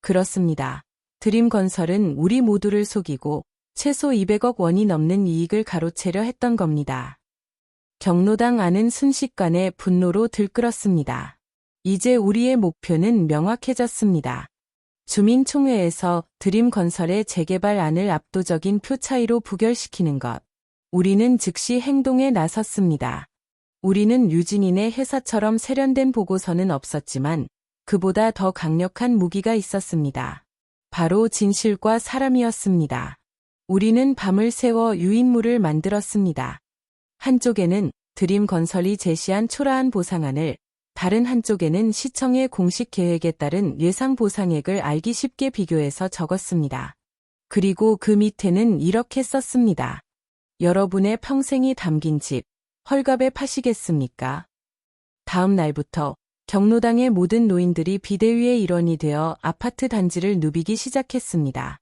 그렇습니다. 드림건설은 우리 모두를 속이고 최소 200억 원이 넘는 이익을 가로채려 했던 겁니다. 경로당 안은 순식간에 분노로 들끓었습니다. 이제 우리의 목표는 명확해졌습니다. 주민총회에서 드림건설의 재개발안을 압도적인 표 차이로 부결시키는 것. 우리는 즉시 행동에 나섰습니다. 우리는 유진인의 회사처럼 세련된 보고서는 없었지만 그보다 더 강력한 무기가 있었습니다. 바로 진실과 사람이었습니다. 우리는 밤을 새워 유인물을 만들었습니다. 한쪽에는 드림건설이 제시한 초라한 보상안을, 다른 한쪽에는 시청의 공식 계획에 따른 예상 보상액을 알기 쉽게 비교해서 적었습니다. 그리고 그 밑에는 이렇게 썼습니다. 여러분의 평생이 담긴 집, 헐값에 파시겠습니까? 다음 날부터 경로당의 모든 노인들이 비대위의 일원이 되어 아파트 단지를 누비기 시작했습니다.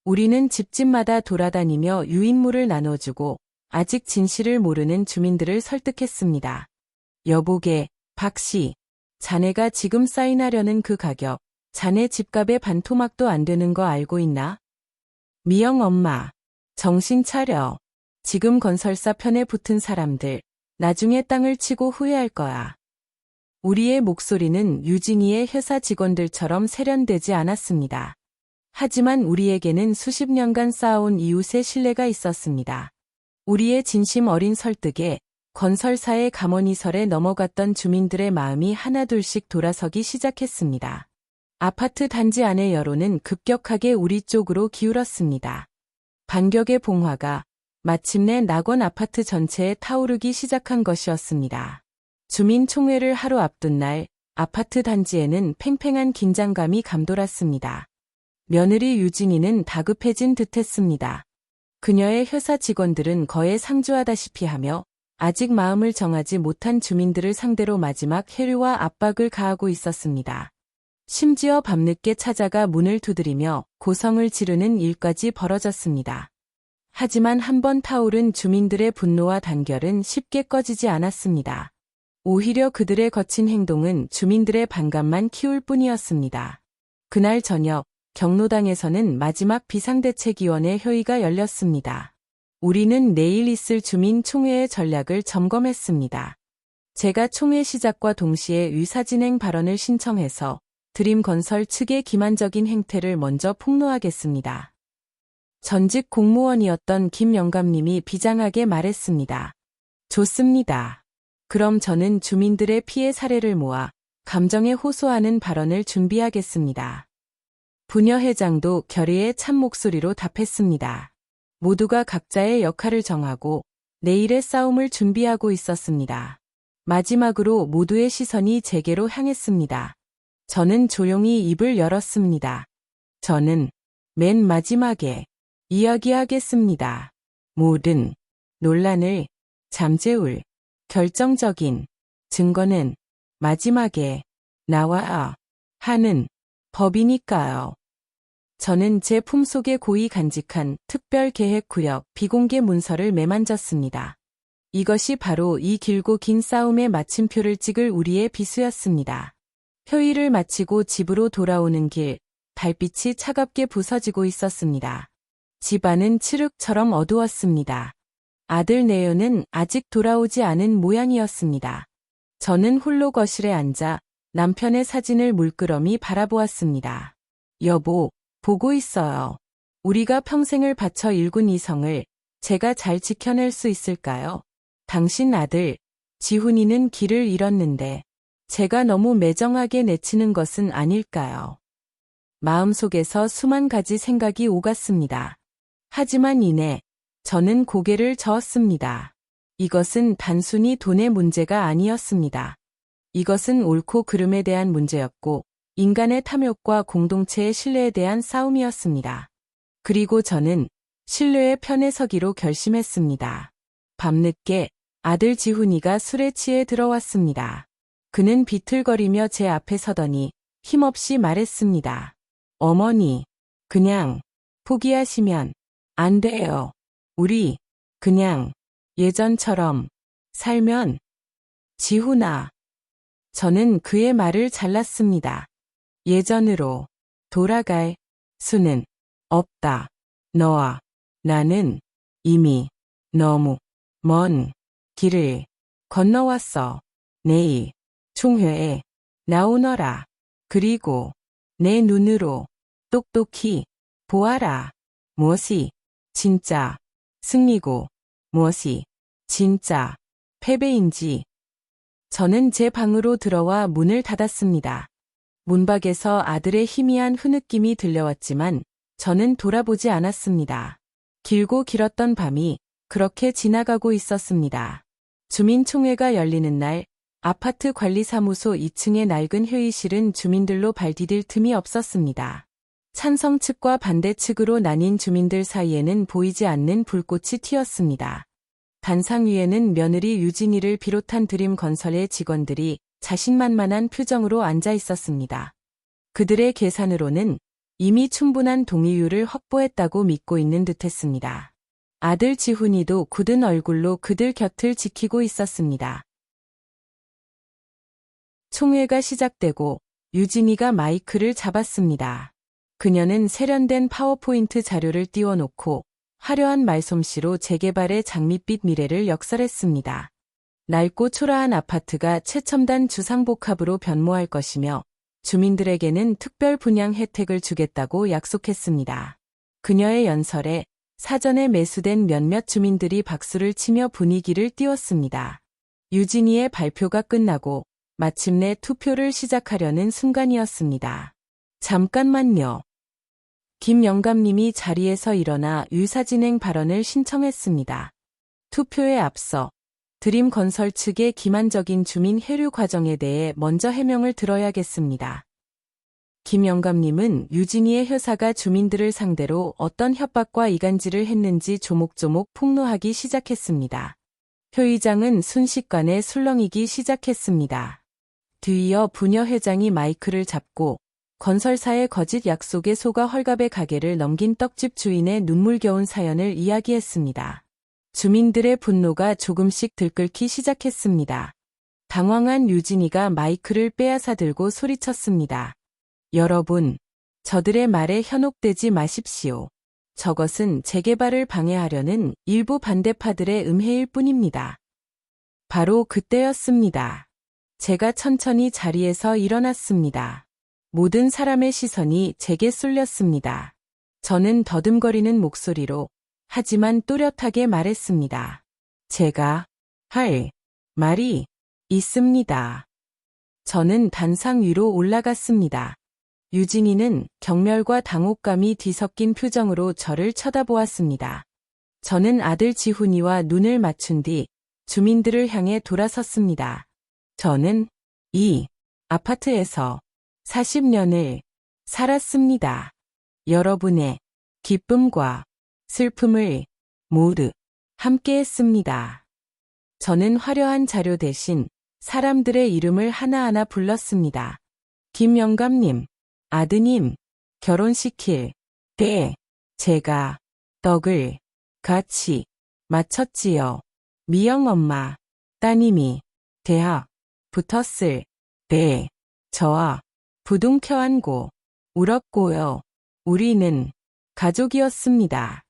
우리는 집집마다 돌아다니며 유인물을 나눠주고 아직 진실을 모르는 주민들을 설득했습니다. 여보게, 박씨, 자네가 지금 사인하려는 그 가격, 자네 집값의 반토막도 안 되는 거 알고 있나? 미영 엄마, 정신 차려. 지금 건설사 편에 붙은 사람들, 나중에 땅을 치고 후회할 거야. 우리의 목소리는 유진이의 회사 직원들처럼 세련되지 않았습니다. 하지만 우리에게는 수십 년간 쌓아온 이웃의 신뢰가 있었습니다. 우리의 진심 어린 설득에 건설사의 감언이설에 넘어갔던 주민들의 마음이 하나둘씩 돌아서기 시작했습니다. 아파트 단지 안의 여론은 급격하게 우리 쪽으로 기울었습니다. 반격의 봉화가 마침내 낙원 아파트 전체에 타오르기 시작한 것이었습니다. 주민총회를 하루 앞둔 날, 아파트 단지에는 팽팽한 긴장감이 감돌았습니다. 며느리 유진이는 다급해진 듯했습니다. 그녀의 회사 직원들은 거에 상주하다시피 하며 아직 마음을 정하지 못한 주민들을 상대로 마지막 해류와 압박을 가하고 있었습니다. 심지어 밤늦게 찾아가 문을 두드리며 고성을 지르는 일까지 벌어졌습니다. 하지만 한번 타오른 주민들의 분노와 단결은 쉽게 꺼지지 않았습니다. 오히려 그들의 거친 행동은 주민들의 반감만 키울 뿐이었습니다. 그날 저녁, 경로당에서는 마지막 비상대책위원회 회의가 열렸습니다. 우리는 내일 있을 주민총회의 전략을 점검했습니다. 제가 총회 시작과 동시에 의사진행 발언을 신청해서 드림건설 측의 기만적인 행태를 먼저 폭로하겠습니다. 전직 공무원이었던 김 영감님이 비장하게 말했습니다. 좋습니다. 그럼 저는 주민들의 피해 사례를 모아 감정에 호소하는 발언을 준비하겠습니다. 부녀회장도 결의의 참 목소리로 답했습니다. 모두가 각자의 역할을 정하고 내일의 싸움을 준비하고 있었습니다. 마지막으로 모두의 시선이 제게로 향했습니다. 저는 조용히 입을 열었습니다. 저는 맨 마지막에 이야기하겠습니다. 모든 논란을 잠재울 결정적인 증거는 마지막에 나와야 하는 법이니까요. 저는 제 품속에 고이 간직한 특별계획구역 비공개 문서를 매만졌습니다. 이것이 바로 이 길고 긴 싸움의 마침표를 찍을 우리의 비수였습니다. 회의를 마치고 집으로 돌아오는 길, 달빛이 차갑게 부서지고 있었습니다. 집안은 칠흑처럼 어두웠습니다. 아들 내연은 아직 돌아오지 않은 모양이었습니다. 저는 홀로 거실에 앉아 남편의 사진을 물끄러미 바라보았습니다. 여보, 보고 있어요. 우리가 평생을 바쳐 일군 이성을 제가 잘 지켜낼 수 있을까요? 당신 아들, 지훈이는 길을 잃었는데 제가 너무 매정하게 내치는 것은 아닐까요? 마음속에서 수만 가지 생각이 오갔습니다. 하지만 이내 저는 고개를 저었습니다. 이것은 단순히 돈의 문제가 아니었습니다. 이것은 옳고 그름에 대한 문제였고 인간의 탐욕과 공동체의 신뢰에 대한 싸움이었습니다. 그리고 저는 신뢰의 편에 서기로 결심했습니다. 밤늦게 아들 지훈이가 술에 취해 들어왔습니다. 그는 비틀거리며 제 앞에 서더니 힘없이 말했습니다. 어머니, 그냥 포기하시면 안 돼요. 우리 그냥 예전처럼 살면. 지훈아. 저는 그의 말을 잘랐습니다. 예전으로 돌아갈 수는 없다. 너와 나는 이미 너무 먼 길을 건너왔어. 내일 총회에 나오너라. 그리고 내 눈으로 똑똑히 보아라. 무엇이 진짜 승리고 무엇이 진짜 패배인지. 저는 제 방으로 들어와 문을 닫았습니다. 문밖에서 아들의 희미한 흐느낌이 들려왔지만 저는 돌아보지 않았습니다. 길고 길었던 밤이 그렇게 지나가고 있었습니다. 주민총회가 열리는 날 아파트 관리사무소 2층의 낡은 회의실은 주민들로 발 디딜 틈이 없었습니다. 찬성 측과 반대 측으로 나뉜 주민들 사이에는 보이지 않는 불꽃이 튀었습니다. 단상 위에는 며느리 유진이를 비롯한 드림건설의 직원들이 자신만만한 표정으로 앉아 있었습니다. 그들의 계산으로는 이미 충분한 동의율을 확보했다고 믿고 있는 듯했습니다. 아들 지훈이도 굳은 얼굴로 그들 곁을 지키고 있었습니다. 총회가 시작되고 유진이가 마이크를 잡았습니다. 그녀는 세련된 파워포인트 자료를 띄워놓고 화려한 말솜씨로 재개발의 장밋빛 미래를 역설했습니다. 낡고 초라한 아파트가 최첨단 주상복합으로 변모할 것이며 주민들에게는 특별 분양 혜택을 주겠다고 약속했습니다. 그녀의 연설에 사전에 매수된 몇몇 주민들이 박수를 치며 분위기를 띄웠습니다. 유진이의 발표가 끝나고 마침내 투표를 시작하려는 순간이었습니다. 잠깐만요. 김 영감님이 자리에서 일어나 유사진행 발언을 신청했습니다. 투표에 앞서 드림건설 측의 기만적인 주민 회류 과정에 대해 먼저 해명을 들어야겠습니다. 김 영감님은 유진이의 회사가 주민들을 상대로 어떤 협박과 이간질을 했는지 조목조목 폭로하기 시작했습니다. 회의장은 순식간에 술렁이기 시작했습니다. 뒤이어 부녀 회장이 마이크를 잡고 건설사의 거짓 약속에 속아 헐갑의 가게를 넘긴 떡집 주인의 눈물겨운 사연을 이야기했습니다. 주민들의 분노가 조금씩 들끓기 시작했습니다. 당황한 유진이가 마이크를 빼앗아 들고 소리쳤습니다. 여러분, 저들의 말에 현혹되지 마십시오. 저것은 재개발을 방해하려는 일부 반대파들의 음해일 뿐입니다. 바로 그때였습니다. 제가 천천히 자리에서 일어났습니다. 모든 사람의 시선이 제게 쏠렸습니다. 저는 더듬거리는 목소리로 하지만 또렷하게 말했습니다. 제가 할 말이 있습니다. 저는 단상 위로 올라갔습니다. 유진이는 경멸과 당혹감이 뒤섞인 표정으로 저를 쳐다보았습니다. 저는 아들 지훈이와 눈을 맞춘 뒤 주민들을 향해 돌아섰습니다. 저는 이 아파트에서 40년을 살았습니다. 여러분의 기쁨과 슬픔을 모두 함께했습니다. 저는 화려한 자료 대신 사람들의 이름을 하나하나 불렀습니다. 김 영감님, 아드님, 결혼시킬 때 제가 떡을 같이 맞췄지요. 미영 엄마, 따님이 대학 붙었을 때 저와 부둥 켜안고 울었고요. 우리는 가족이었습니다.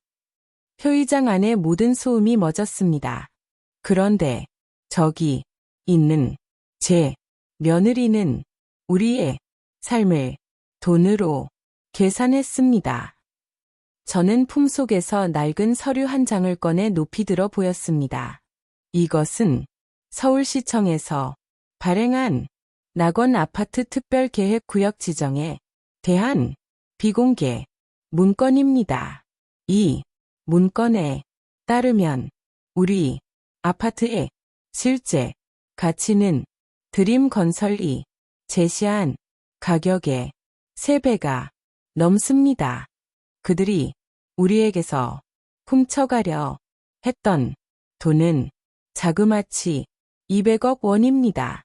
표의장 안에 모든 소음이 멎었습니다. 그런데 저기 있는 제 며느리는 우리의 삶을 돈으로 계산했습니다. 저는 품속에서 낡은 서류 한 장을 꺼내 높이 들어 보였습니다. 이것은 서울시청에서 발행한 낙원 아파트 특별계획구역 지정에 대한 비공개 문건입니다. 이 문건에 따르면 우리 아파트의 실제 가치는 드림건설이 제시한 가격의 3배가 넘습니다. 그들이 우리에게서 훔쳐가려 했던 돈은 자그마치 200억 원입니다.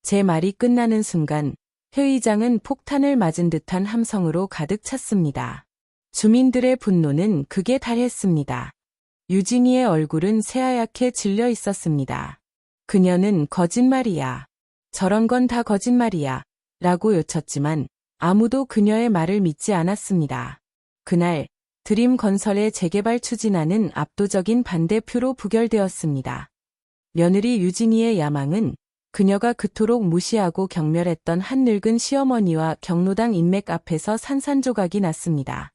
제 말이 끝나는 순간 회의장은 폭탄을 맞은 듯한 함성으로 가득 찼습니다. 주민들의 분노는 극에 달했습니다. 유진이의 얼굴은 새하얗게 질려 있었습니다. 그녀는 거짓말이야. 저런 건 다 거짓말이야. 라고 요쳤지만 아무도 그녀의 말을 믿지 않았습니다. 그날 드림건설의 재개발 추진안은 압도적인 반대표로 부결되었습니다. 며느리 유진이의 야망은 그녀가 그토록 무시하고 경멸했던 한 늙은 시어머니와 경로당 인맥 앞에서 산산조각이 났습니다.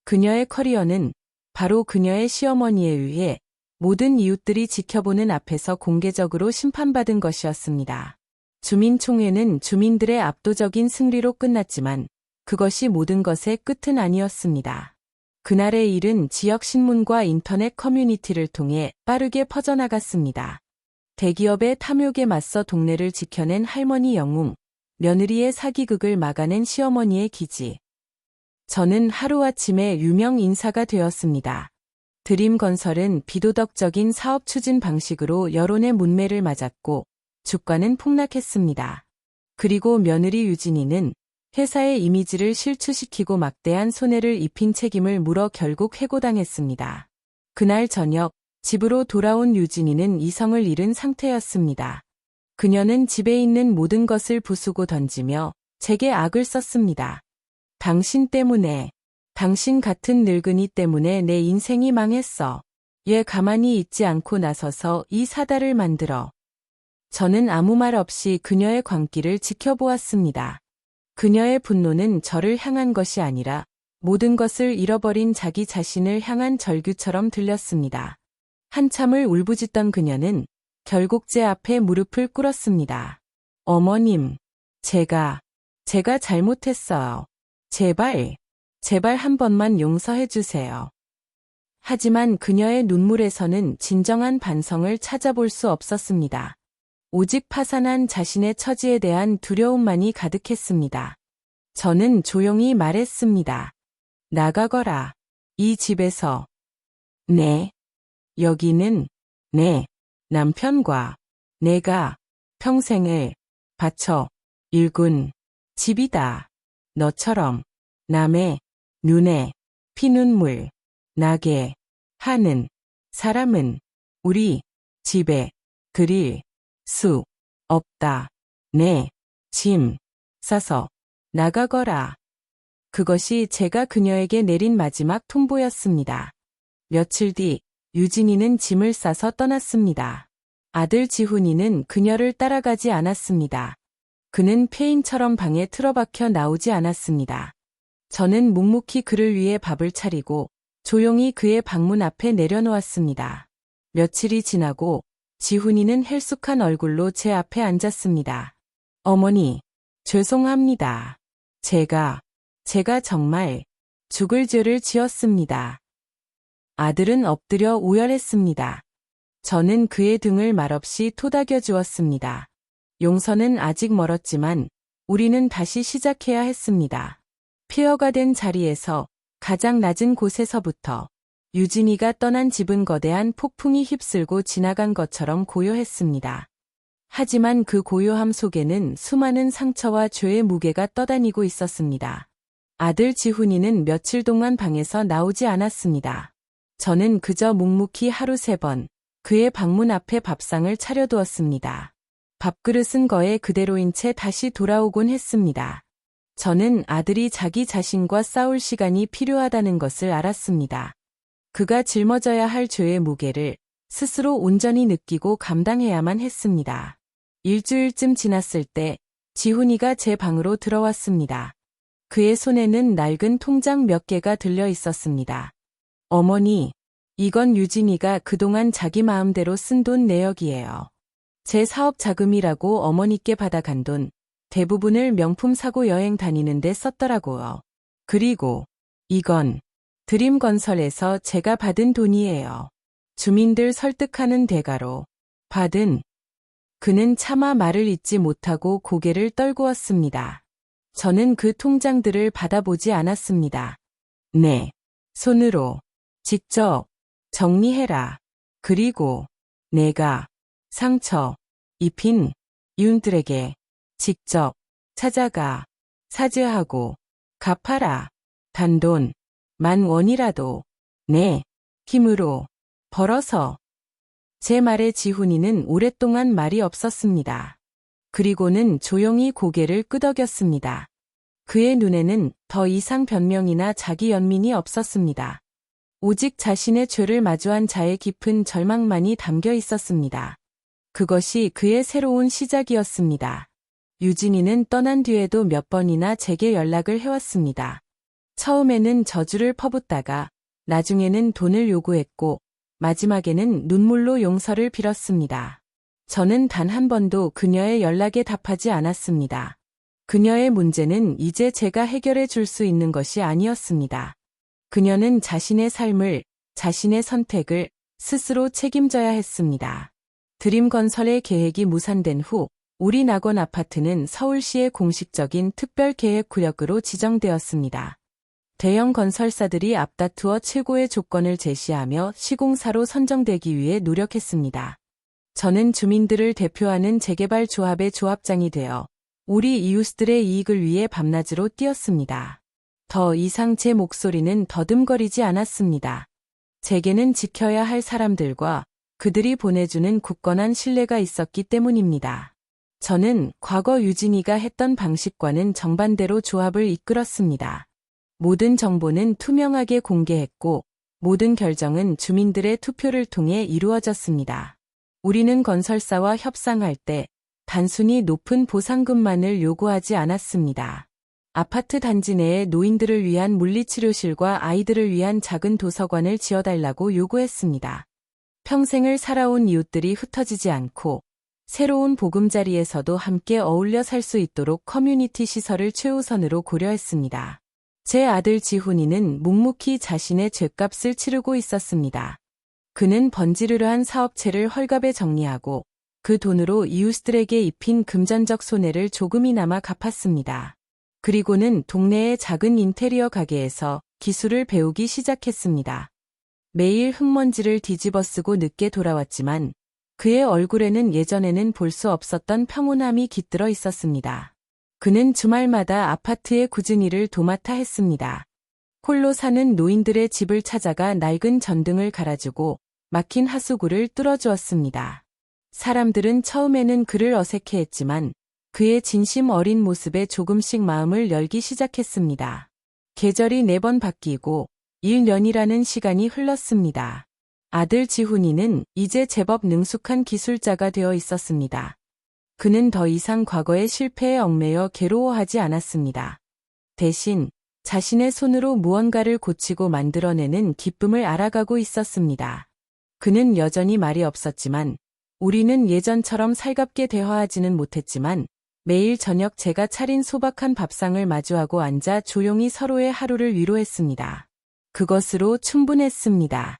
그녀의 커리어는 바로 그녀의 시어머니에 의해 모든 이웃들이 지켜보는 앞에서 공개적으로 심판받은 것이었습니다. 주민총회는 주민들의 압도적인 승리로 끝났지만 그것이 모든 것의 끝은 아니었습니다. 그날의 일은 지역 신문과 인터넷 커뮤니티를 통해 빠르게 퍼져나갔습니다. 대기업의 탐욕에 맞서 동네를 지켜낸 할머니 영웅, 며느리의 사기극을 막아낸 시어머니의 기지. 저는 하루아침에 유명 인사가 되었습니다. 드림건설은 비도덕적인 사업 추진 방식으로 여론의 문매를 맞았고 주가는 폭락했습니다. 그리고 며느리 유진이는 회사의 이미지를 실추시키고 막대한 손해를 입힌 책임을 물어 결국 해고당했습니다. 그날 저녁 집으로 돌아온 유진이는 이성을 잃은 상태였습니다. 그녀는 집에 있는 모든 것을 부수고 던지며 제게 악을 썼습니다. 당신 때문에, 당신 같은 늙은이 때문에 내 인생이 망했어. 얘 가만히 있지 않고 나서서 이 사달을 만들어. 저는 아무 말 없이 그녀의 광기를 지켜보았습니다. 그녀의 분노는 저를 향한 것이 아니라 모든 것을 잃어버린 자기 자신을 향한 절규처럼 들렸습니다. 한참을 울부짖던 그녀는 결국 제 앞에 무릎을 꿇었습니다. 어머님, 제가 잘못했어요. 제발 한 번만 용서해 주세요. 하지만 그녀의 눈물에서는 진정한 반성을 찾아볼 수 없었습니다. 오직 파산한 자신의 처지에 대한 두려움만이 가득했습니다. 저는 조용히 말했습니다. 나가거라. 이 집에서. 네. 여기는 내 남편과 내가 평생을 바쳐 일군 집이다. 너처럼 남의 눈에 피눈물 나게 하는 사람은 우리 집에 들일 수 없다. 내 짐 싸서 나가거라. 그것이 제가 그녀에게 내린 마지막 통보였습니다. 며칠 뒤 유진이는 짐을 싸서 떠났습니다. 아들 지훈이는 그녀를 따라가지 않았습니다. 그는 폐인처럼 방에 틀어박혀 나오지 않았습니다. 저는 묵묵히 그를 위해 밥을 차리고 조용히 그의 방문 앞에 내려놓았습니다. 며칠이 지나고 지훈이는 헬쑥한 얼굴로 제 앞에 앉았습니다. 어머니, 죄송합니다. 제가 정말 죽을 죄를 지었습니다. 아들은 엎드려 오열했습니다. 저는 그의 등을 말없이 토닥여 주었습니다. 용서는 아직 멀었지만 우리는 다시 시작해야 했습니다. 폐허가 된 자리에서 가장 낮은 곳에서부터 유진이가 떠난 집은 거대한 폭풍이 휩쓸고 지나간 것처럼 고요했습니다. 하지만 그 고요함 속에는 수많은 상처와 죄의 무게가 떠다니고 있었습니다. 아들 지훈이는 며칠 동안 방에서 나오지 않았습니다. 저는 그저 묵묵히 하루 3번 그의 방문 앞에 밥상을 차려두었습니다. 밥그릇은 거에 그대로인 채 다시 돌아오곤 했습니다. 저는 아들이 자기 자신과 싸울 시간이 필요하다는 것을 알았습니다. 그가 짊어져야 할 죄의 무게를 스스로 온전히 느끼고 감당해야만 했습니다. 일주일쯤 지났을 때 지훈이가 제 방으로 들어왔습니다. 그의 손에는 낡은 통장 몇 개가 들려 있었습니다. 어머니, 이건 유진이가 그동안 자기 마음대로 쓴 돈 내역이에요. 제 사업 자금이라고 어머니께 받아간 돈 대부분을 명품 사고 여행 다니는데 썼더라고요. 그리고 이건 드림건설에서 제가 받은 돈이에요. 주민들 설득하는 대가로 받은. 그는 차마 말을 잇지 못하고 고개를 떨구었습니다. 저는 그 통장들을 받아보지 않았습니다. 네, 손으로 직접 정리해라. 그리고 내가 상처 입힌 이웃들에게 직접 찾아가 사죄하고 갚아라. 단돈 10,000원이라도 내 힘으로 벌어서. 제 말에 지훈이는 오랫동안 말이 없었습니다. 그리고는 조용히 고개를 끄덕였습니다. 그의 눈에는 더 이상 변명이나 자기 연민이 없었습니다. 오직 자신의 죄를 마주한 자의 깊은 절망만이 담겨 있었습니다. 그것이 그의 새로운 시작이었습니다. 유진이는 떠난 뒤에도 몇 번이나 제게 연락을 해왔습니다. 처음에는 저주를 퍼붓다가 나중에는 돈을 요구했고 마지막에는 눈물로 용서를 빌었습니다. 저는 단 한 번도 그녀의 연락에 답하지 않았습니다. 그녀의 문제는 이제 제가 해결해 줄 수 있는 것이 아니었습니다. 그녀는 자신의 삶을, 자신의 선택을 스스로 책임져야 했습니다. 드림건설의 계획이 무산된 후 우리 낙원 아파트는 서울시의 공식적인 특별계획구역으로 지정되었습니다. 대형 건설사들이 앞다투어 최고의 조건을 제시하며 시공사로 선정되기 위해 노력했습니다. 저는 주민들을 대표하는 재개발 조합의 조합장이 되어 우리 이웃들의 이익을 위해 밤낮으로 뛰었습니다. 더 이상 제 목소리는 더듬거리지 않았습니다. 제게는 지켜야 할 사람들과 그들이 보내주는 굳건한 신뢰가 있었기 때문입니다. 저는 과거 유진이가 했던 방식과는 정반대로 조합을 이끌었습니다. 모든 정보는 투명하게 공개했고 모든 결정은 주민들의 투표를 통해 이루어졌습니다. 우리는 건설사와 협상할 때 단순히 높은 보상금만을 요구하지 않았습니다. 아파트 단지 내에 노인들을 위한 물리치료실과 아이들을 위한 작은 도서관을 지어달라고 요구했습니다. 평생을 살아온 이웃들이 흩어지지 않고 새로운 보금자리에서도 함께 어울려 살 수 있도록 커뮤니티 시설을 최우선으로 고려했습니다. 제 아들 지훈이는 묵묵히 자신의 죗값을 치르고 있었습니다. 그는 번지르르한 사업체를 헐갑에 정리하고 그 돈으로 이웃들에게 입힌 금전적 손해를 조금이나마 갚았습니다. 그리고는 동네의 작은 인테리어 가게에서 기술을 배우기 시작했습니다. 매일 흙먼지를 뒤집어쓰고 늦게 돌아왔지만 그의 얼굴에는 예전에는 볼 수 없었던 평온함이 깃들어 있었습니다. 그는 주말마다 아파트의 굳은 일을 도맡아 했습니다. 홀로 사는 노인들의 집을 찾아가 낡은 전등을 갈아주고 막힌 하수구를 뚫어주었습니다. 사람들은 처음에는 그를 어색해했지만 그의 진심 어린 모습에 조금씩 마음을 열기 시작했습니다. 계절이 4번 바뀌고 1년이라는 시간이 흘렀습니다. 아들 지훈이는 이제 제법 능숙한 기술자가 되어 있었습니다. 그는 더 이상 과거의 실패에 얽매여 괴로워하지 않았습니다. 대신 자신의 손으로 무언가를 고치고 만들어내는 기쁨을 알아가고 있었습니다. 그는 여전히 말이 없었지만 우리는 예전처럼 살갑게 대화하지는 못했지만 매일 저녁 제가 차린 소박한 밥상을 마주하고 앉아 조용히 서로의 하루를 위로했습니다. 그것으로 충분했습니다.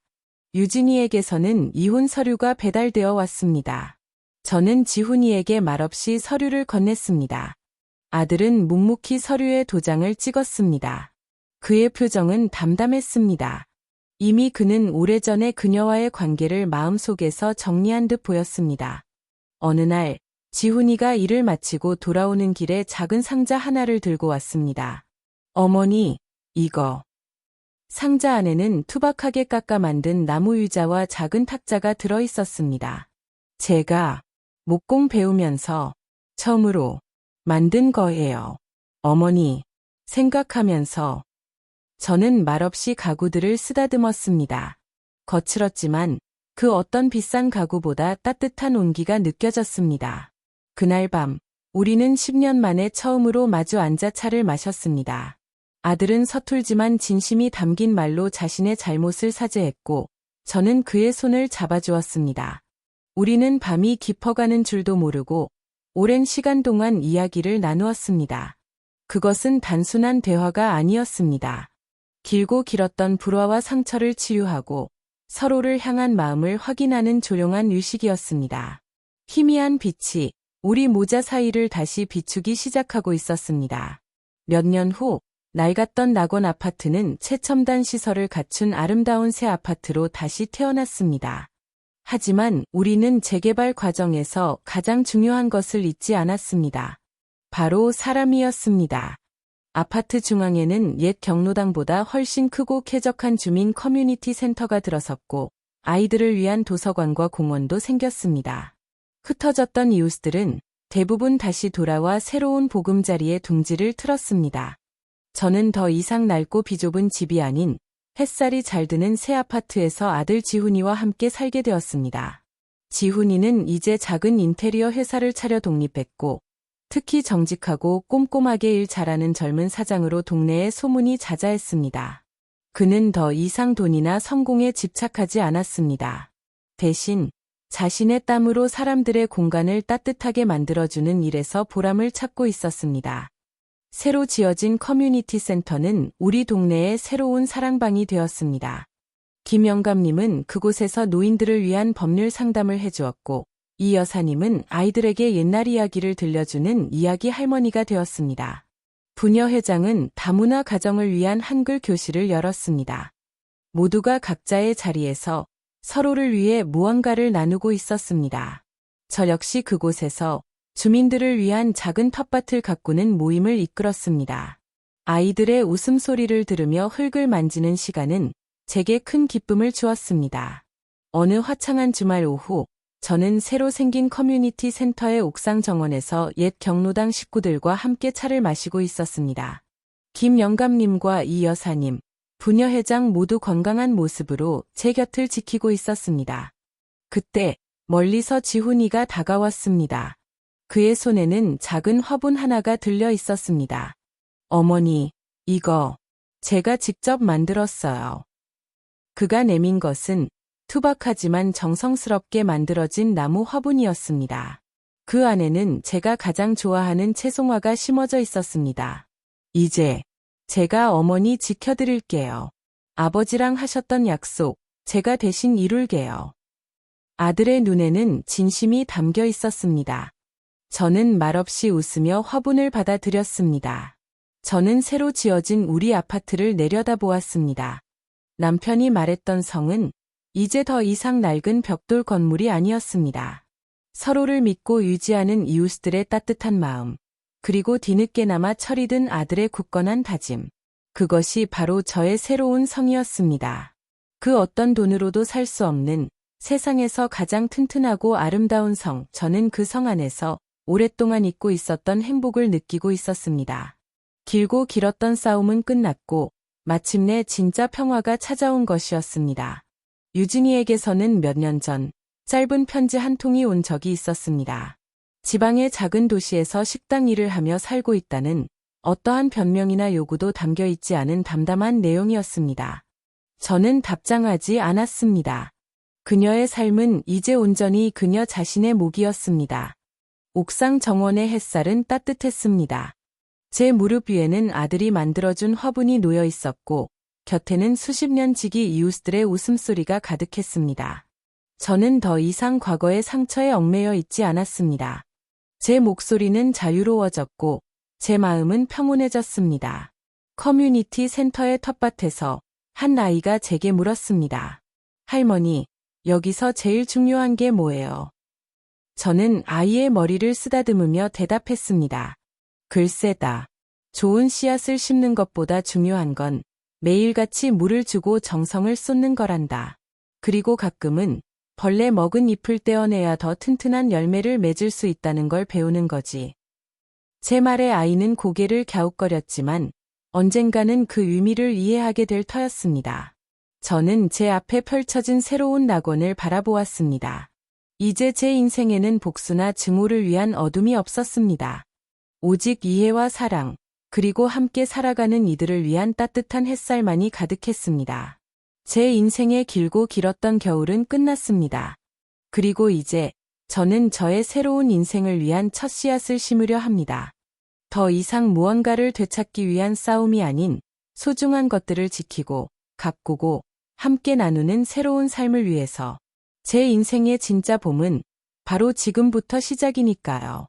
유진이에게서는 이혼 서류가 배달되어 왔습니다. 저는 지훈이에게 말없이 서류를 건넸습니다. 아들은 묵묵히 서류에 도장을 찍었습니다. 그의 표정은 담담했습니다. 이미 그는 오래전에 그녀와의 관계를 마음속에서 정리한 듯 보였습니다. 어느 날 지훈이가 일을 마치고 돌아오는 길에 작은 상자 하나를 들고 왔습니다. 어머니, 이거. 상자 안에는 투박하게 깎아 만든 나무 의자와 작은 탁자가 들어 있었습니다. 제가 목공 배우면서 처음으로 만든 거예요. 어머니, 생각하면서 저는 말없이 가구들을 쓰다듬었습니다. 거칠었지만 그 어떤 비싼 가구보다 따뜻한 온기가 느껴졌습니다. 그날 밤, 우리는 10년 만에 처음으로 마주 앉아 차를 마셨습니다. 아들은 서툴지만 진심이 담긴 말로 자신의 잘못을 사죄했고, 저는 그의 손을 잡아주었습니다. 우리는 밤이 깊어가는 줄도 모르고, 오랜 시간 동안 이야기를 나누었습니다. 그것은 단순한 대화가 아니었습니다. 길고 길었던 불화와 상처를 치유하고 서로를 향한 마음을 확인하는 조용한 휴식이었습니다. 희미한 빛이 우리 모자 사이를 다시 비추기 시작하고 있었습니다. 몇 년 후 낡았던 낙원 아파트는 최첨단 시설을 갖춘 아름다운 새 아파트로 다시 태어났습니다. 하지만 우리는 재개발 과정에서 가장 중요한 것을 잊지 않았습니다. 바로 사람이었습니다. 아파트 중앙에는 옛 경로당보다 훨씬 크고 쾌적한 주민 커뮤니티 센터가 들어섰고 아이들을 위한 도서관과 공원도 생겼습니다. 흩어졌던 이웃들은 대부분 다시 돌아와 새로운 보금자리에 둥지를 틀었습니다. 저는 더 이상 낡고 비좁은 집이 아닌 햇살이 잘 드는 새 아파트에서 아들 지훈이와 함께 살게 되었습니다. 지훈이는 이제 작은 인테리어 회사를 차려 독립했고 특히 정직하고 꼼꼼하게 일 잘하는 젊은 사장으로 동네에 소문이 자자했습니다. 그는 더 이상 돈이나 성공에 집착하지 않았습니다. 대신 자신의 땀으로 사람들의 공간을 따뜻하게 만들어주는 일에서 보람을 찾고 있었습니다. 새로 지어진 커뮤니티 센터는 우리 동네의 새로운 사랑방이 되었습니다. 김 영감님은 그곳에서 노인들을 위한 법률 상담을 해주었고 이 여사님은 아이들에게 옛날 이야기를 들려주는 이야기 할머니가 되었습니다. 부녀 회장은 다문화 가정을 위한 한글 교실을 열었습니다. 모두가 각자의 자리에서 서로를 위해 무언가를 나누고 있었습니다. 저 역시 그곳에서 주민들을 위한 작은 텃밭을 가꾸는 모임을 이끌었습니다. 아이들의 웃음소리를 들으며 흙을 만지는 시간은 제게 큰 기쁨을 주었습니다. 어느 화창한 주말 오후, 저는 새로 생긴 커뮤니티 센터의 옥상 정원에서 옛 경로당 식구들과 함께 차를 마시고 있었습니다. 김 영감님과 이 여사님, 부녀 회장 모두 건강한 모습으로 제 곁을 지키고 있었습니다. 그때 멀리서 지훈이가 다가왔습니다. 그의 손에는 작은 화분 하나가 들려 있었습니다. 어머니, 이거 제가 직접 만들었어요. 그가 내민 것은 투박하지만 정성스럽게 만들어진 나무 화분이었습니다. 그 안에는 제가 가장 좋아하는 채송화가 심어져 있었습니다. 이제 제가 어머니 지켜드릴게요. 아버지랑 하셨던 약속, 제가 대신 이룰게요. 아들의 눈에는 진심이 담겨 있었습니다. 저는 말없이 웃으며 화분을 받아들였습니다. 저는 새로 지어진 우리 아파트를 내려다보았습니다. 남편이 말했던 성은 이제 더 이상 낡은 벽돌 건물이 아니었습니다. 서로를 믿고 유지하는 이웃들의 따뜻한 마음, 그리고 뒤늦게나마 철이 든 아들의 굳건한 다짐. 그것이 바로 저의 새로운 성이었습니다. 그 어떤 돈으로도 살 수 없는 세상에서 가장 튼튼하고 아름다운 성, 저는 그 성 안에서 오랫동안 잊고 있었던 행복을 느끼고 있었습니다. 길고 길었던 싸움은 끝났고 마침내 진짜 평화가 찾아온 것이었습니다. 유진이에게서는 몇 년 전 짧은 편지 한 통이 온 적이 있었습니다. 지방의 작은 도시에서 식당 일을 하며 살고 있다는 어떠한 변명이나 요구도 담겨 있지 않은 담담한 내용이었습니다. 저는 답장하지 않았습니다. 그녀의 삶은 이제 온전히 그녀 자신의 몫이었습니다. 옥상 정원의 햇살은 따뜻했습니다. 제 무릎 위에는 아들이 만들어준 화분이 놓여 있었고 곁에는 수십 년 지기 이웃들의 웃음소리가 가득했습니다. 저는 더 이상 과거의 상처에 얽매여 있지 않았습니다. 제 목소리는 자유로워졌고 제 마음은 평온해졌습니다. 커뮤니티 센터의 텃밭에서 한 아이가 제게 물었습니다. 할머니, 여기서 제일 중요한 게 뭐예요? 저는 아이의 머리를 쓰다듬으며 대답했습니다. 글쎄다. 좋은 씨앗을 심는 것보다 중요한 건 매일같이 물을 주고 정성을 쏟는 거란다. 그리고 가끔은 벌레 먹은 잎을 떼어내야 더 튼튼한 열매를 맺을 수 있다는 걸 배우는 거지. 제 말에 아이는 고개를 갸웃거렸지만 언젠가는 그 의미를 이해하게 될 터였습니다. 저는 제 앞에 펼쳐진 새로운 낙원을 바라보았습니다. 이제 제 인생에는 복수나 증오를 위한 어둠이 없었습니다. 오직 이해와 사랑, 그리고 함께 살아가는 이들을 위한 따뜻한 햇살만이 가득했습니다. 제 인생의 길고 길었던 겨울은 끝났습니다. 그리고 이제 저는 저의 새로운 인생을 위한 첫 씨앗을 심으려 합니다. 더 이상 무언가를 되찾기 위한 싸움이 아닌 소중한 것들을 지키고 가꾸고 함께 나누는 새로운 삶을 위해서. 제 인생의 진짜 봄은 바로 지금부터 시작이니까요.